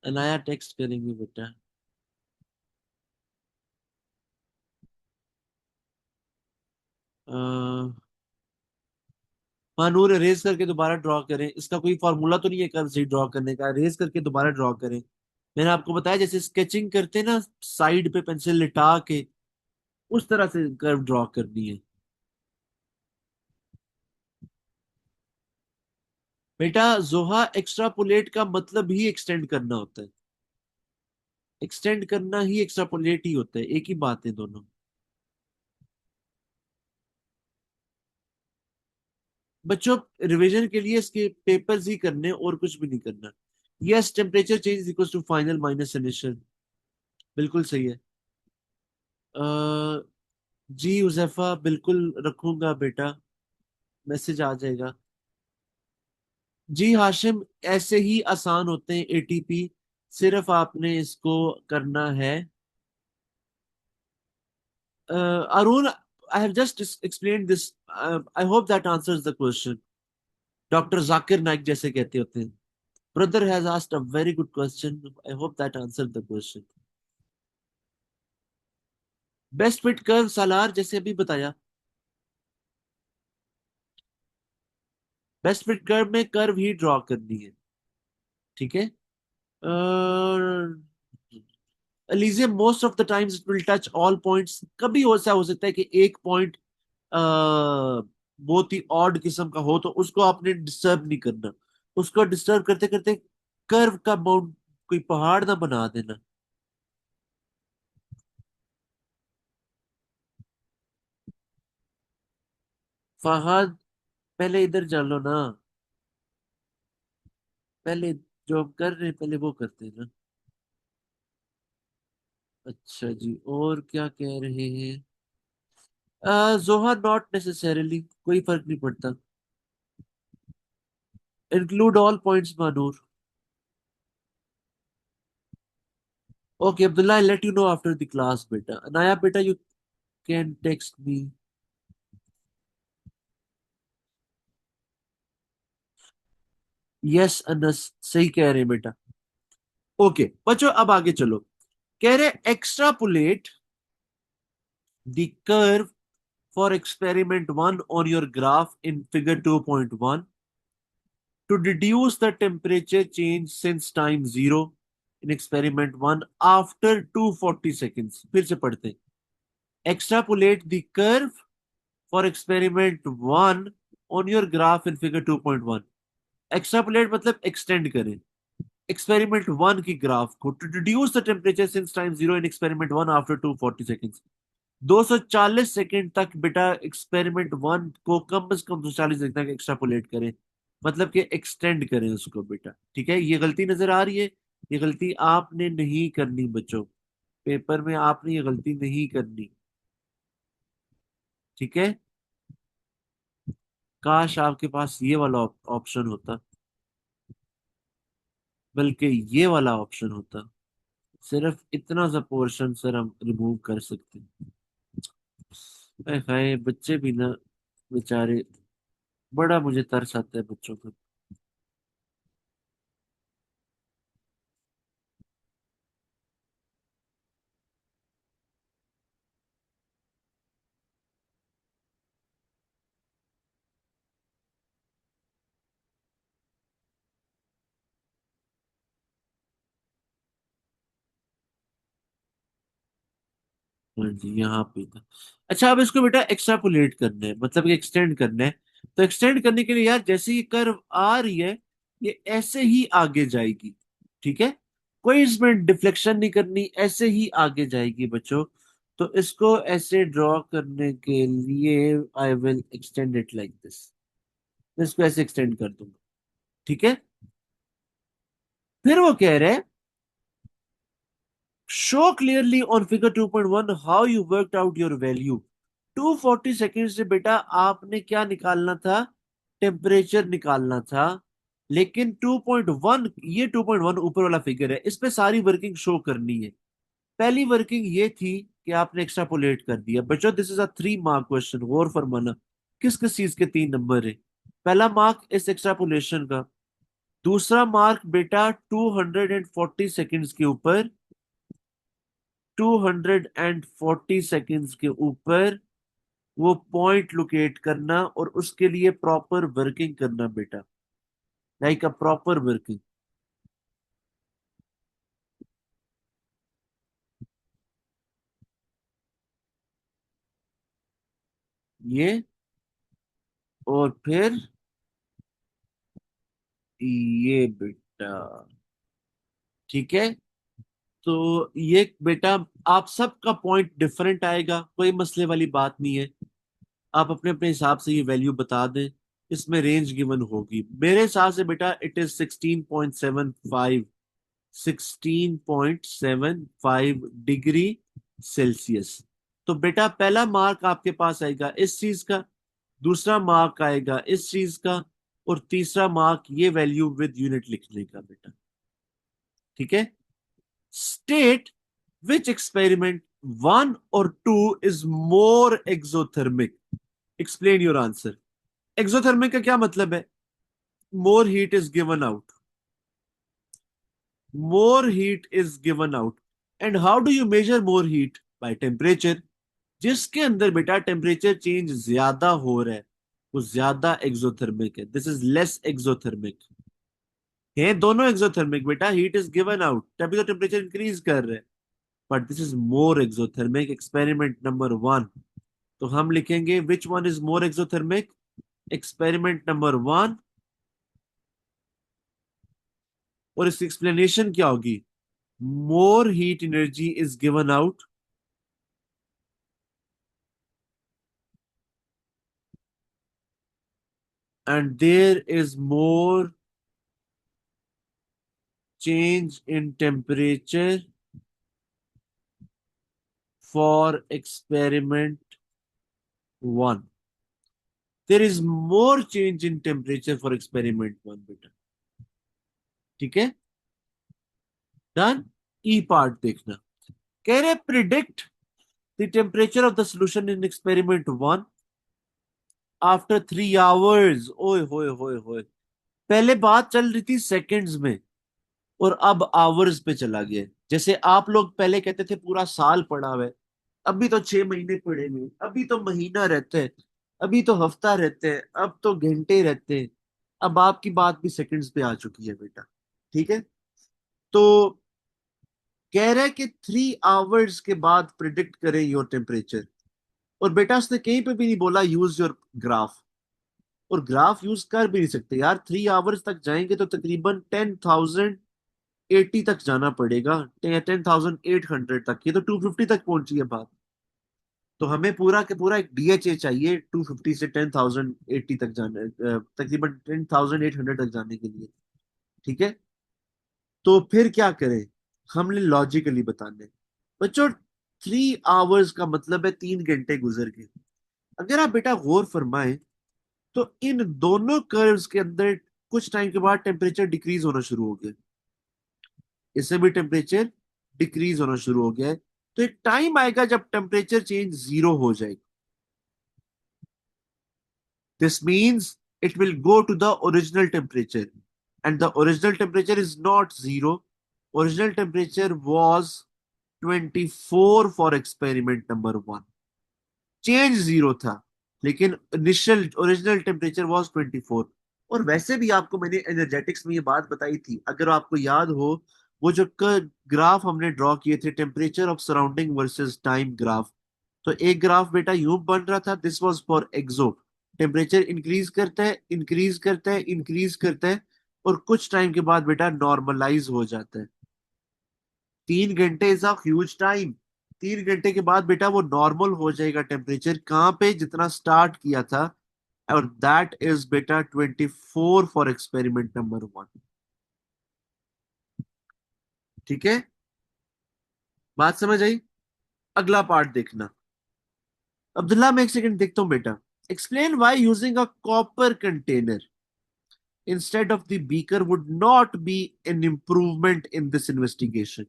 अनाया टेक्स्ट करेंगे बेटा। मानूर रेज करके दोबारा ड्रॉ करें, इसका कोई फॉर्मूला तो नहीं है कर्व से ड्रॉ करने का, रेज करके दोबारा ड्रॉ करें। मैंने आपको बताया जैसे स्केचिंग करते हैं ना साइड पे पेंसिल लिटा के, उस तरह से कर्व ड्रॉ करनी है बेटा। जोहा एक्स्ट्रापोलेट का मतलब ही एक्सटेंड करना होता है। एक्सटेंड करना ही एक्स्ट्रापोलेट ही होता है, एक ही बात है दोनों। बच्चों रिवीजन के लिए इसके पेपर्स ही करने और कुछ भी नहीं करना। Yes temperature change equals to final minus initial, बिल्कुल सही है। जी उजैफा बिल्कुल रखूंगा बेटा, मैसेज आ जाएगा। जी हाशिम, ऐसे ही आसान होते हैं एटीपी, सिर्फ आपने इसको करना है। Arun, I have just explain this, I hope that answers the question. Doctor Zakir Naik जैसे कहते होते हैं। Brother has asked a very good question, I hope that answer the question. Best fit curve Salar जैसे अभी बताया। बेस्ट फिट कर्व में curve ही draw करनी है। ठीक है। एलिजियम most of the times it will touch all points. कभी ऐसा हो सकता है कि एक पॉइंट बहुत ही ऑड किस्म का हो तो उसको आपने डिस्टर्ब नहीं करना। उसको डिस्टर्ब करते करते कर्व का माउंट कोई पहाड़ ना बना देना। फहद, पहले इधर चलो ना। पहले जो हम कर रहे हैं पहले वो करते हैं ना। अच्छा जी, और क्या कह रहे हैं। जोहा नॉट नेसेसरीली, कोई फर्क नहीं पड़ता। Include all points Manoor. Okay Abdullah, I let you know after the class बेटा। अनाया बेटा you can text me. Yes Anas, सही कह रहे हैं बेटा। ओके बच्चों अब आगे चलो। कह रहे extrapolate the curve for experiment 1 on your graph in figure 2.1 to deduce the temperature change since time 0 in experiment 1 after 240 seconds। फिर से पढ़ते हैं। Extrapolate the curve for experiment 1 on your graph in figure 2.1। Extrapolate मतलब extend करें experiment 1 की graph को to deduce the temperature since time 0 in experiment 1 after 240 seconds. 240 second तक बेटा एक्सपेरिमेंट 1 को कम से कम 240 सेकंड तक एक्सट्रापोलेट करें, मतलब कि एक्सटेंड करें उसको बेटा। ठीक है, ये गलती नजर आ रही है। ये गलती आपने नहीं करनी बच्चों, पेपर में आपने ये गलती नहीं करनी। ठीक है। काश आपके पास ये वाला ऑप्शन होता, बल्कि ये वाला ऑप्शन होता। सिर्फ इतना सा पोर्शन सर हम रिमूव कर सकते हैं। हाय हाय, बच्चे भी ना बेचारे, बड़ा मुझे तरस आता है बच्चों पर। हाँ जी, यहाँ पे था। अच्छा, अब इसको बेटा एक्सट्रापोलेट करना है, मतलब एक्सटेंड करना है। तो एक्सटेंड करने के लिए यार, जैसे ये कर्व आ रही है, ये ऐसे ही आगे जाएगी। ठीक है, कोई इसमें डिफ्लेक्शन नहीं करनी, ऐसे ही आगे जाएगी बच्चों। तो इसको ऐसे ड्रॉ करने के लिए I will extend it like this. इसको ऐसे एक्सटेंड कर दूंगा। ठीक है, फिर वो कह रहे हैं, show clearly on figure 2.1 how you worked out your value. 240 second से बेटा आपने क्या निकालना था? टेम्परेचर निकालना था। लेकिन 2.1, ये 2.1 ऊपर वाला फिगर है, इस पे सारी वर्किंग शो करनी है। पहली वर्किंग ये थी कि आपने एक्सट्रापोलेट कर दिया। बच्चों this is a 3 mark question, गौर फरमाना। किस किस चीज के 3 नंबर है? पहला मार्क इस एक्सट्रापोलेशन का। दूसरा मार्क बेटा 240 सेकेंड्स के ऊपर, 240 सेकेंड्स के ऊपर वो पॉइंट लोकेट करना और उसके लिए प्रॉपर वर्किंग करना बेटा, लाइक अ प्रॉपर वर्किंग। ये, और फिर ये बेटा। ठीक है, तो ये बेटा आप सबका पॉइंट डिफरेंट आएगा, कोई मसले वाली बात नहीं है। आप अपने अपने हिसाब से ये वैल्यू बता दें। इसमें रेंज गिवन होगी मेरे हिसाब से बेटा, इट इज 16.75, 16.75 डिग्री सेल्सियस। तो बेटा पहला मार्क आपके पास आएगा इस चीज का, दूसरा मार्क आएगा इस चीज का, और तीसरा मार्क ये वैल्यू विद यूनिट लिखने का बेटा। ठीक है, स्टेट विच एक्सपेरिमेंट 1 और 2 is more exothermic. Explain your answer. Exothermic का क्या मतलब है? More heat is given out, more heat is given out. And how do you measure more heat? By temperature. जिसके अंदर बेटा टेम्परेचर चेंज ज्यादा हो रहा है, वो ज्यादा एक्सोथर्मिक है। This is less exothermic. है दोनों एक्सोथर्मिक बेटा, हीट इज गिवन आउट तभी तो टेम्परेचर इंक्रीज कर रहे हैं। But this is more exothermic, experiment number 1। तो हम लिखेंगे which one is more exothermic? Experiment number 1। और इसकी एक्सप्लेनेशन क्या होगी? More heat energy is given out, and there is more change in temperature for experiment 1. There is more change in temperature for experiment 1 बेटा। ठीक है, done. ई part देखना, कह रहे predict the temperature of the solution in experiment 1 after 3 hours. ओए होए होए होए, पहले बात चल रही थी सेकंड्स में, और अब आवर्स पे चला गया। जैसे आप लोग पहले कहते थे पूरा साल पड़ा हुआ है, अभी तो 6 महीने पड़े हुए, अभी तो महीना रहता है, अभी तो हफ्ता रहते हैं, अब तो घंटे रहते हैं। अब आपकी बात भी सेकंड्स पे आ चुकी है बेटा। ठीक है, तो कह रहा है कि 3 आवर्स के बाद प्रिडिक्ट करें योर टेम्परेचर। और बेटा उसने कहीं पे भी नहीं बोला यूज योर ग्राफ। और ग्राफ यूज कर भी नहीं सकते यार, 3 आवर्स तक जाएंगे तो तकरीबन 10,080 तक जाना पड़ेगा, 10,800 तक। ये तो 250 तक पहुंची है बात। तो हमें पूरा के पूरा एक डीएचए चाहिए 250 से 10,080 तक जाने, तकरीबन 10,800 तक जाने के लिए। ठीक है, तो फिर क्या करें? हमने लॉजिकली बताने बच्चों। 3 आवर्स का मतलब है 3 घंटे गुजर गए। अगर आप बेटा गौर फरमाएं, तो इन दोनों कर्व्स के अंदर कुछ टाइम के बाद टेम्परेचर डिक्रीज होना शुरू हो गया। इससे भी टेम्परेचर डिक्रीज होना शुरू हो गया है। तो एक टाइम आएगा जब टेम्परेचर चेंज जीरो हो जाएगा। This means it will go to the original temperature. And the original temperature is not zero. Original temperature was 24 for experiment number 1. Change zero था, लेकिन इनिशियल ओरिजिनल टेम्परेचर वाज 24। और वैसे भी आपको मैंने energetics में ये बात बताई थी, अगर आपको याद हो, वो जो ग्राफ हमने ड्रॉ किए थे, temperature of surrounding versus time graph, तो एक ग्राफ बेटा यूं बन रहा था, this was for exo. Temperature increase करता है, इंक्रीज करता है, इंक्रीज करता है, और कुछ टाइम के बाद बेटा नॉर्मलाइज हो जाता है। 3 घंटे इज अ ह्यूज टाइम। 3 घंटे के बाद बेटा वो नॉर्मल हो जाएगा टेम्परेचर, कहाँ पे, जितना स्टार्ट किया था। और दैट इज बेटा 24 फॉर एक्सपेरिमेंट नंबर 1। ठीक है, बात समझ आई? अगला पार्ट देखना। अब्दुल्ला, मैं एक सेकंड देखता हूँ बेटा। Explain why using a copper container instead of the beaker would not be an improvement in this investigation।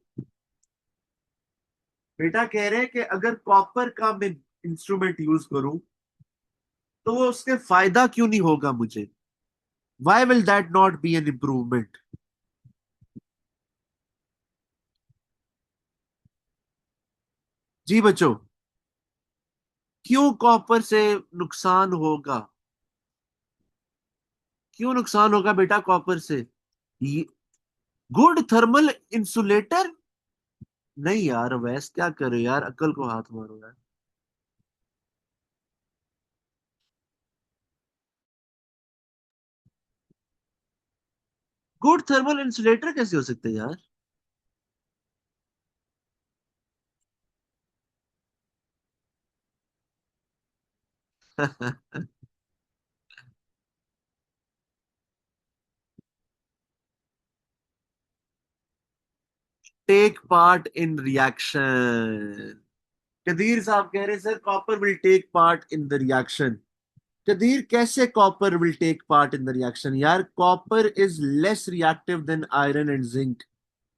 बेटा कह रहे हैं कि अगर कॉपर का मैं इंस्ट्रूमेंट यूज करूं तो वो उसके फायदा क्यों नहीं होगा मुझे? Why will that not be an improvement? जी बच्चों, क्यों कॉपर से नुकसान होगा? क्यों नुकसान होगा बेटा कॉपर से? Good thermal insulator? नहीं यार, वैस क्या करे यार, अक्ल को हाथ मारो यार। गुड थर्मल इंसुलेटर कैसे हो सकते हैं यार? Take part in reaction. Qadeer साहब कह रहे sir copper will take part in the reaction. Qadeer, कैसे copper will take part in the reaction? यार copper is less reactive than iron and zinc.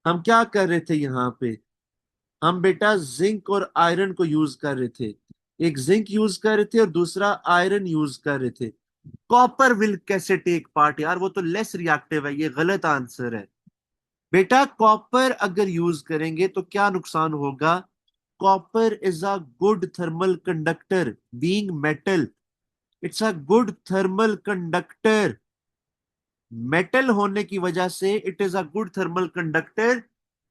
हम क्या कर रहे थे यहाँ पे? हम बेटा जिंक और आयरन को यूज कर रहे थे। एक जिंक यूज कर रहे थे और दूसरा आयरन यूज कर रहे थे। कॉपर विल कैसे टेक पार्ट यार, वो तो लेस रिएक्टिव है, ये गलत आंसर है। बेटा कॉपर अगर यूज करेंगे तो क्या नुकसान होगा? Copper is a good thermal conductor, being metal, it's a good thermal conductor. Metal होने की वजह से it is a good thermal conductor.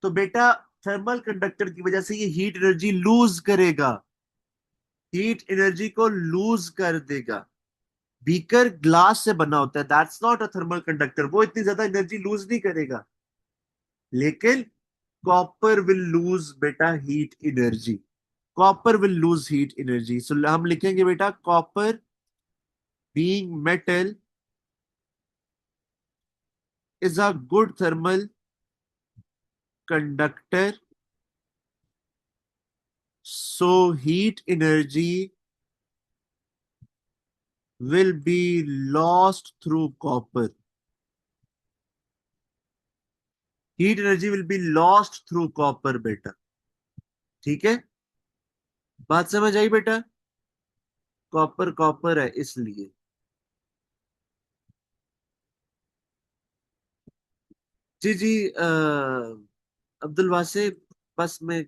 तो बेटा थर्मल कंडक्टर की वजह से ये हीट एनर्जी लूज करेगा, हीट एनर्जी को लूज कर देगा। बीकर ग्लास से बना होता है, that's not a thermal conductor, वो इतनी ज्यादा एनर्जी लूज नहीं करेगा। लेकिन कॉपर विल लूज बेटा heat energy. Copper will lose heat energy, so हम लिखेंगे बेटा copper being metal is a good thermal conductor, so heat energy will be lost through copper। Heat energy will be lost through copper बेटा। ठीक है, बात समझ आई बेटा? Copper copper है इसलिए। जी जी, अब्दुल वासे, बस मैं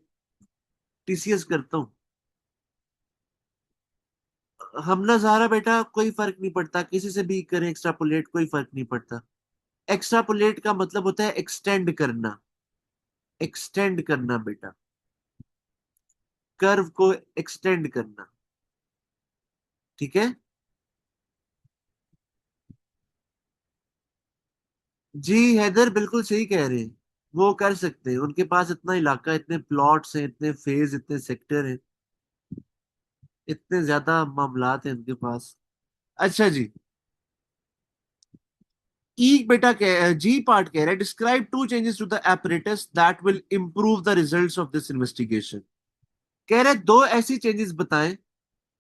टीसीएस करता हूँ। हम ना ज़ारा बेटा कोई फर्क नहीं पड़ता, किसी से भी करें एक्स्ट्रापोलेट, कोई फर्क नहीं पड़ता। एक्स्ट्रापोलेट का मतलब होता है एक्सटेंड करना, एक्सटेंड करना बेटा, कर्व को एक्सटेंड करना। ठीक है जी, हैदर बिल्कुल सही कह रहे हैं। वो कर सकते हैं, उनके पास इतना इलाका, इतने प्लॉट्स हैं, इतने फेज, इतने सेक्टर हैं, इतने ज्यादा मामलात हैं उनके पास। अच्छा जी, ई बेटा कह जी पार्ट कह रहा है describe two changes to the apparatus that will improve the results of this investigation. कह रहे दो ऐसी चेंजेस बताएं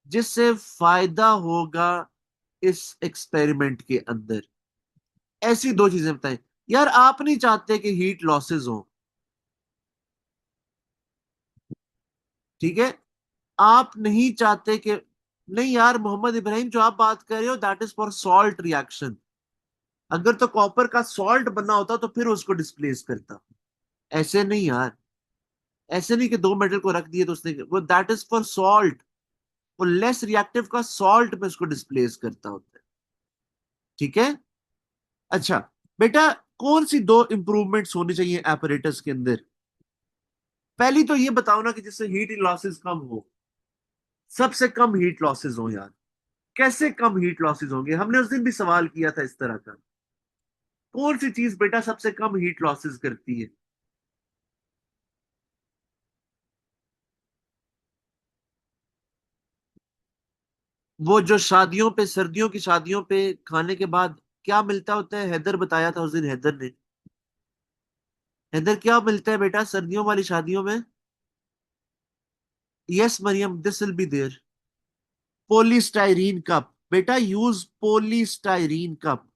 जिससे फायदा होगा इस एक्सपेरिमेंट के अंदर। ऐसी दो चीजें बताएं। यार आप नहीं चाहते कि हीट लॉसेस हो, ठीक है? आप नहीं चाहते कि, नहीं यार मोहम्मद इब्राहिम, जो आप बात कर रहे हो that is for salt reaction. अगर तो कॉपर का सॉल्ट बना होता तो फिर उसको डिस्प्लेस करता। ऐसे नहीं यार, ऐसे नहीं कि दो मेटल को रख दिए तो उसने, वो दैट इज फॉर सॉल्ट। वो लेस रिएक्टिव का सॉल्ट में उसको डिस्प्लेस करता होता है। ठीक है, अच्छा बेटा, कौन सी दो इंप्रूवमेंट्स होनी चाहिए एपरेटस के अंदर? पहली तो ये बताओ ना कि जिससे हीट लॉसेस कम हो, सबसे कम हीट लॉसेस हो यार। कैसे कम हीट लॉसेस होंगे? हमने उस दिन भी सवाल किया था इस तरह का। कौन सी चीज बेटा सबसे कम हीट लॉसेस करती है? वो जो शादियों पे, सर्दियों की शादियों पे खाने के बाद क्या मिलता होता है? हैदर बताया था उस दिन, हैदर ने। हैदर, क्या मिलता है बेटा सर्दियों वाली शादियों में? Yes Mariam, this will be there. Polystyrene cup बेटा, use polystyrene cup.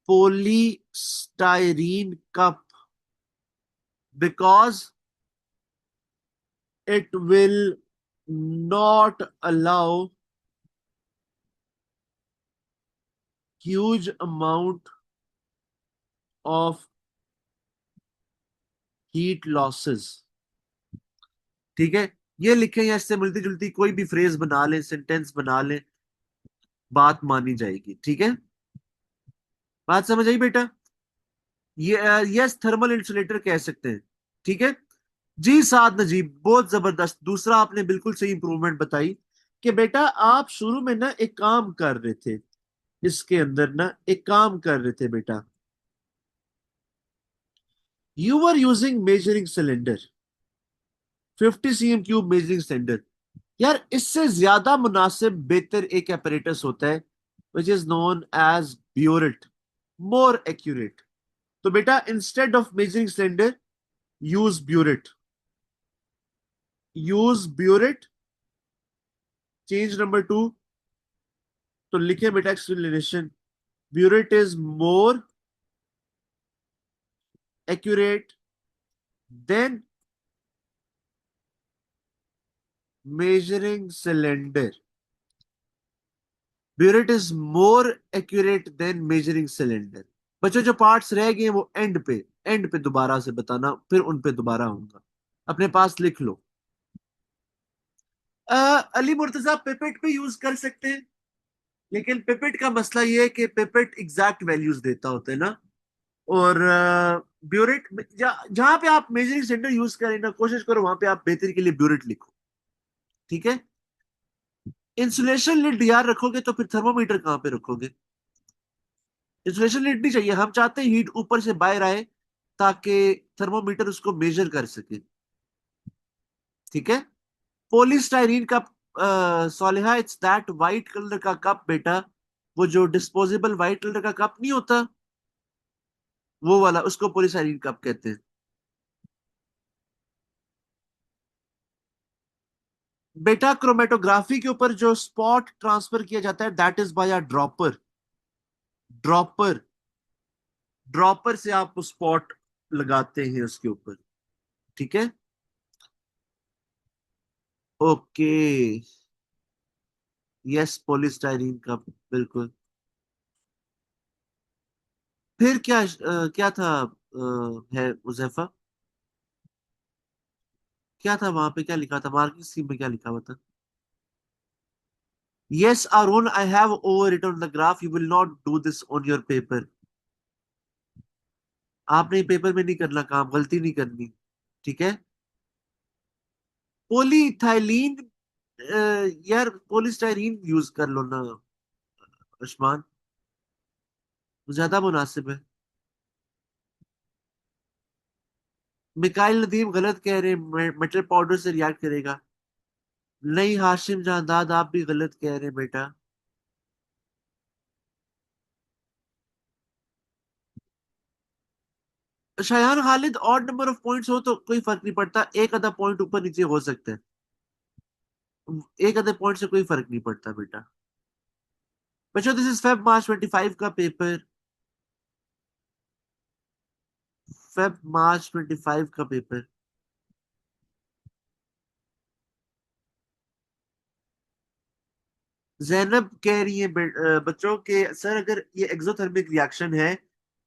Polystyrene cup, because it will not allow huge amount of heat losses। ठीक है, ये लिखें या इससे मिलती जुलती कोई भी फ्रेज बना लें, सेंटेंस बना लें, बात मानी जाएगी। ठीक है, बात समझ आई बेटा? ये यस, थर्मल इंसुलेटर कह सकते हैं। ठीक है जी। साद नजीब, बहुत जबरदस्त। दूसरा आपने बिल्कुल सही इंप्रूवमेंट बताई कि बेटा आप शुरू में ना एक काम कर रहे थे, इसके अंदर ना एक काम कर रहे थे बेटा। You are using measuring cylinder, 50 cm cube measuring cylinder. यार इससे ज्यादा मुनासिब बेहतर एक apparatus होता है which is known as burette, more accurate. तो बेटा instead of measuring cylinder, use burette. Use burette. Change number two, तो लिखे बेटा explanation, burette is more accurate than measuring cylinder। Burette is more accurate than measuring cylinder. बच्चों जो parts रह गए हैं वो एंड पे दोबारा से बताना, फिर उन पे दोबारा आऊंगा। अपने पास लिख लो। अली मुर्तजा, पिपेट पे यूज कर सकते हैं, लेकिन पिपेट का मसला ये है कि पिपेट एग्जैक्ट वैल्यूज देता होता है ना। और ब्यूरेट जहां पे आप मेजरिंग सिलेंडर यूज करें ना, कोशिश करो वहां पे आप बेहतरी के लिए ब्यूरेट लिखो। ठीक है। इंसुलेशन लिड यार रखोगे तो फिर थर्मोमीटर कहाँ पे रखोगे? इंसुलेशन लिड नहीं चाहिए, हम चाहते हैं हीट ऊपर से बाहर आए ताकि थर्मोमीटर उसको मेजर कर सके। ठीक है। Polystyrene cup, Soleha, it's that white colour का कप बेटा, वो जो डिस्पोजेबल वाइट कलर का कप नहीं होता, वो वाला, उसको पोलिस्टाइरीन कप कहते हैं। बेटा क्रोमेटोग्राफी के ऊपर जो स्पॉट ट्रांसफर किया जाता है that is by a dropper. Dropper, dropper से आप स्पॉट लगाते हैं उसके ऊपर। ठीक है। ओके। यस, पोलिस्टाइरीन कप, बिल्कुल। फिर क्या क्या था है उजैफा? क्या था वहां पे, क्या लिखा था मार्किंग स्कीम में, क्या लिखा हुआ था? Yes Arun, I have over written the graph, you will not do this on your paper. आपने पेपर में नहीं करना काम, गलती नहीं करनी। ठीक है। पोलीइथाइलीन, यार पोलिस्टाइरीन यूज कर लो ना उस्मान, ज्यादा मुनासिब है। मिकाइल नदीम गलत कह रहे हैं, मेटल पाउडर से रिएक्ट करेगा। नहीं हाशिम जानदाद, आप भी गलत कह रहे हैं बेटा। Shayan Khalid, odd number of points हो तो कोई फर्क नहीं पड़ता, एक आधा पॉइंट ऊपर नीचे हो सकता है, एक आधे पॉइंट से कोई फर्क नहीं पड़ता बेटा। बच्चों दिस इज फेब मार्च 25 का पेपर, फेब मार्च 25 का पेपर। जैनब कह रही है बच्चों के सर अगर ये एक्सोथर्मिक रिएक्शन है,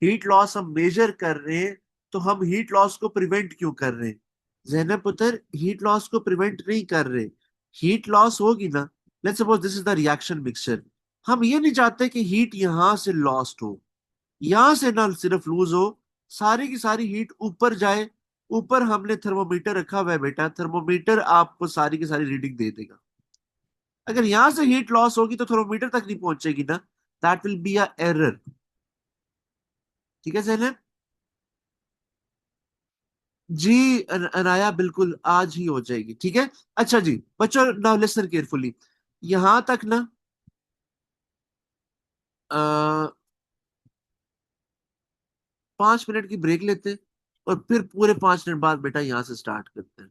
हीट लॉस हम मेजर कर रहे हैं, तो हम हीट लॉस को प्रिवेंट क्यों कर रहे हैं? जैनब पुत्र, हीट लॉस को प्रिवेंट नहीं कर रहे। हीट लॉस होगी ना, let's suppose this is the reaction mixture, हम ये नहीं चाहते कि हीट यहां से लॉस्ट हो, यहां से ना सिर्फ लूज हो, सारी की सारी हीट ऊपर जाए। ऊपर हमने थर्मोमीटर रखा हुआ है बेटा, थर्मोमीटर आपको सारी की सारी रीडिंग दे देगा। अगर यहां से हीट लॉस होगी तो थर्मोमीटर तक नहीं पहुंचेगी ना, that will be a error. ठीक है जैनब? जी अनाया, बिल्कुल आज ही हो जाएगी, ठीक है। अच्छा जी बच्चों, नाउ लिसन केयरफुली। यहां तक ना 5 मिनट की ब्रेक लेते हैं, और फिर पूरे 5 मिनट बाद बेटा यहां से स्टार्ट करते हैं।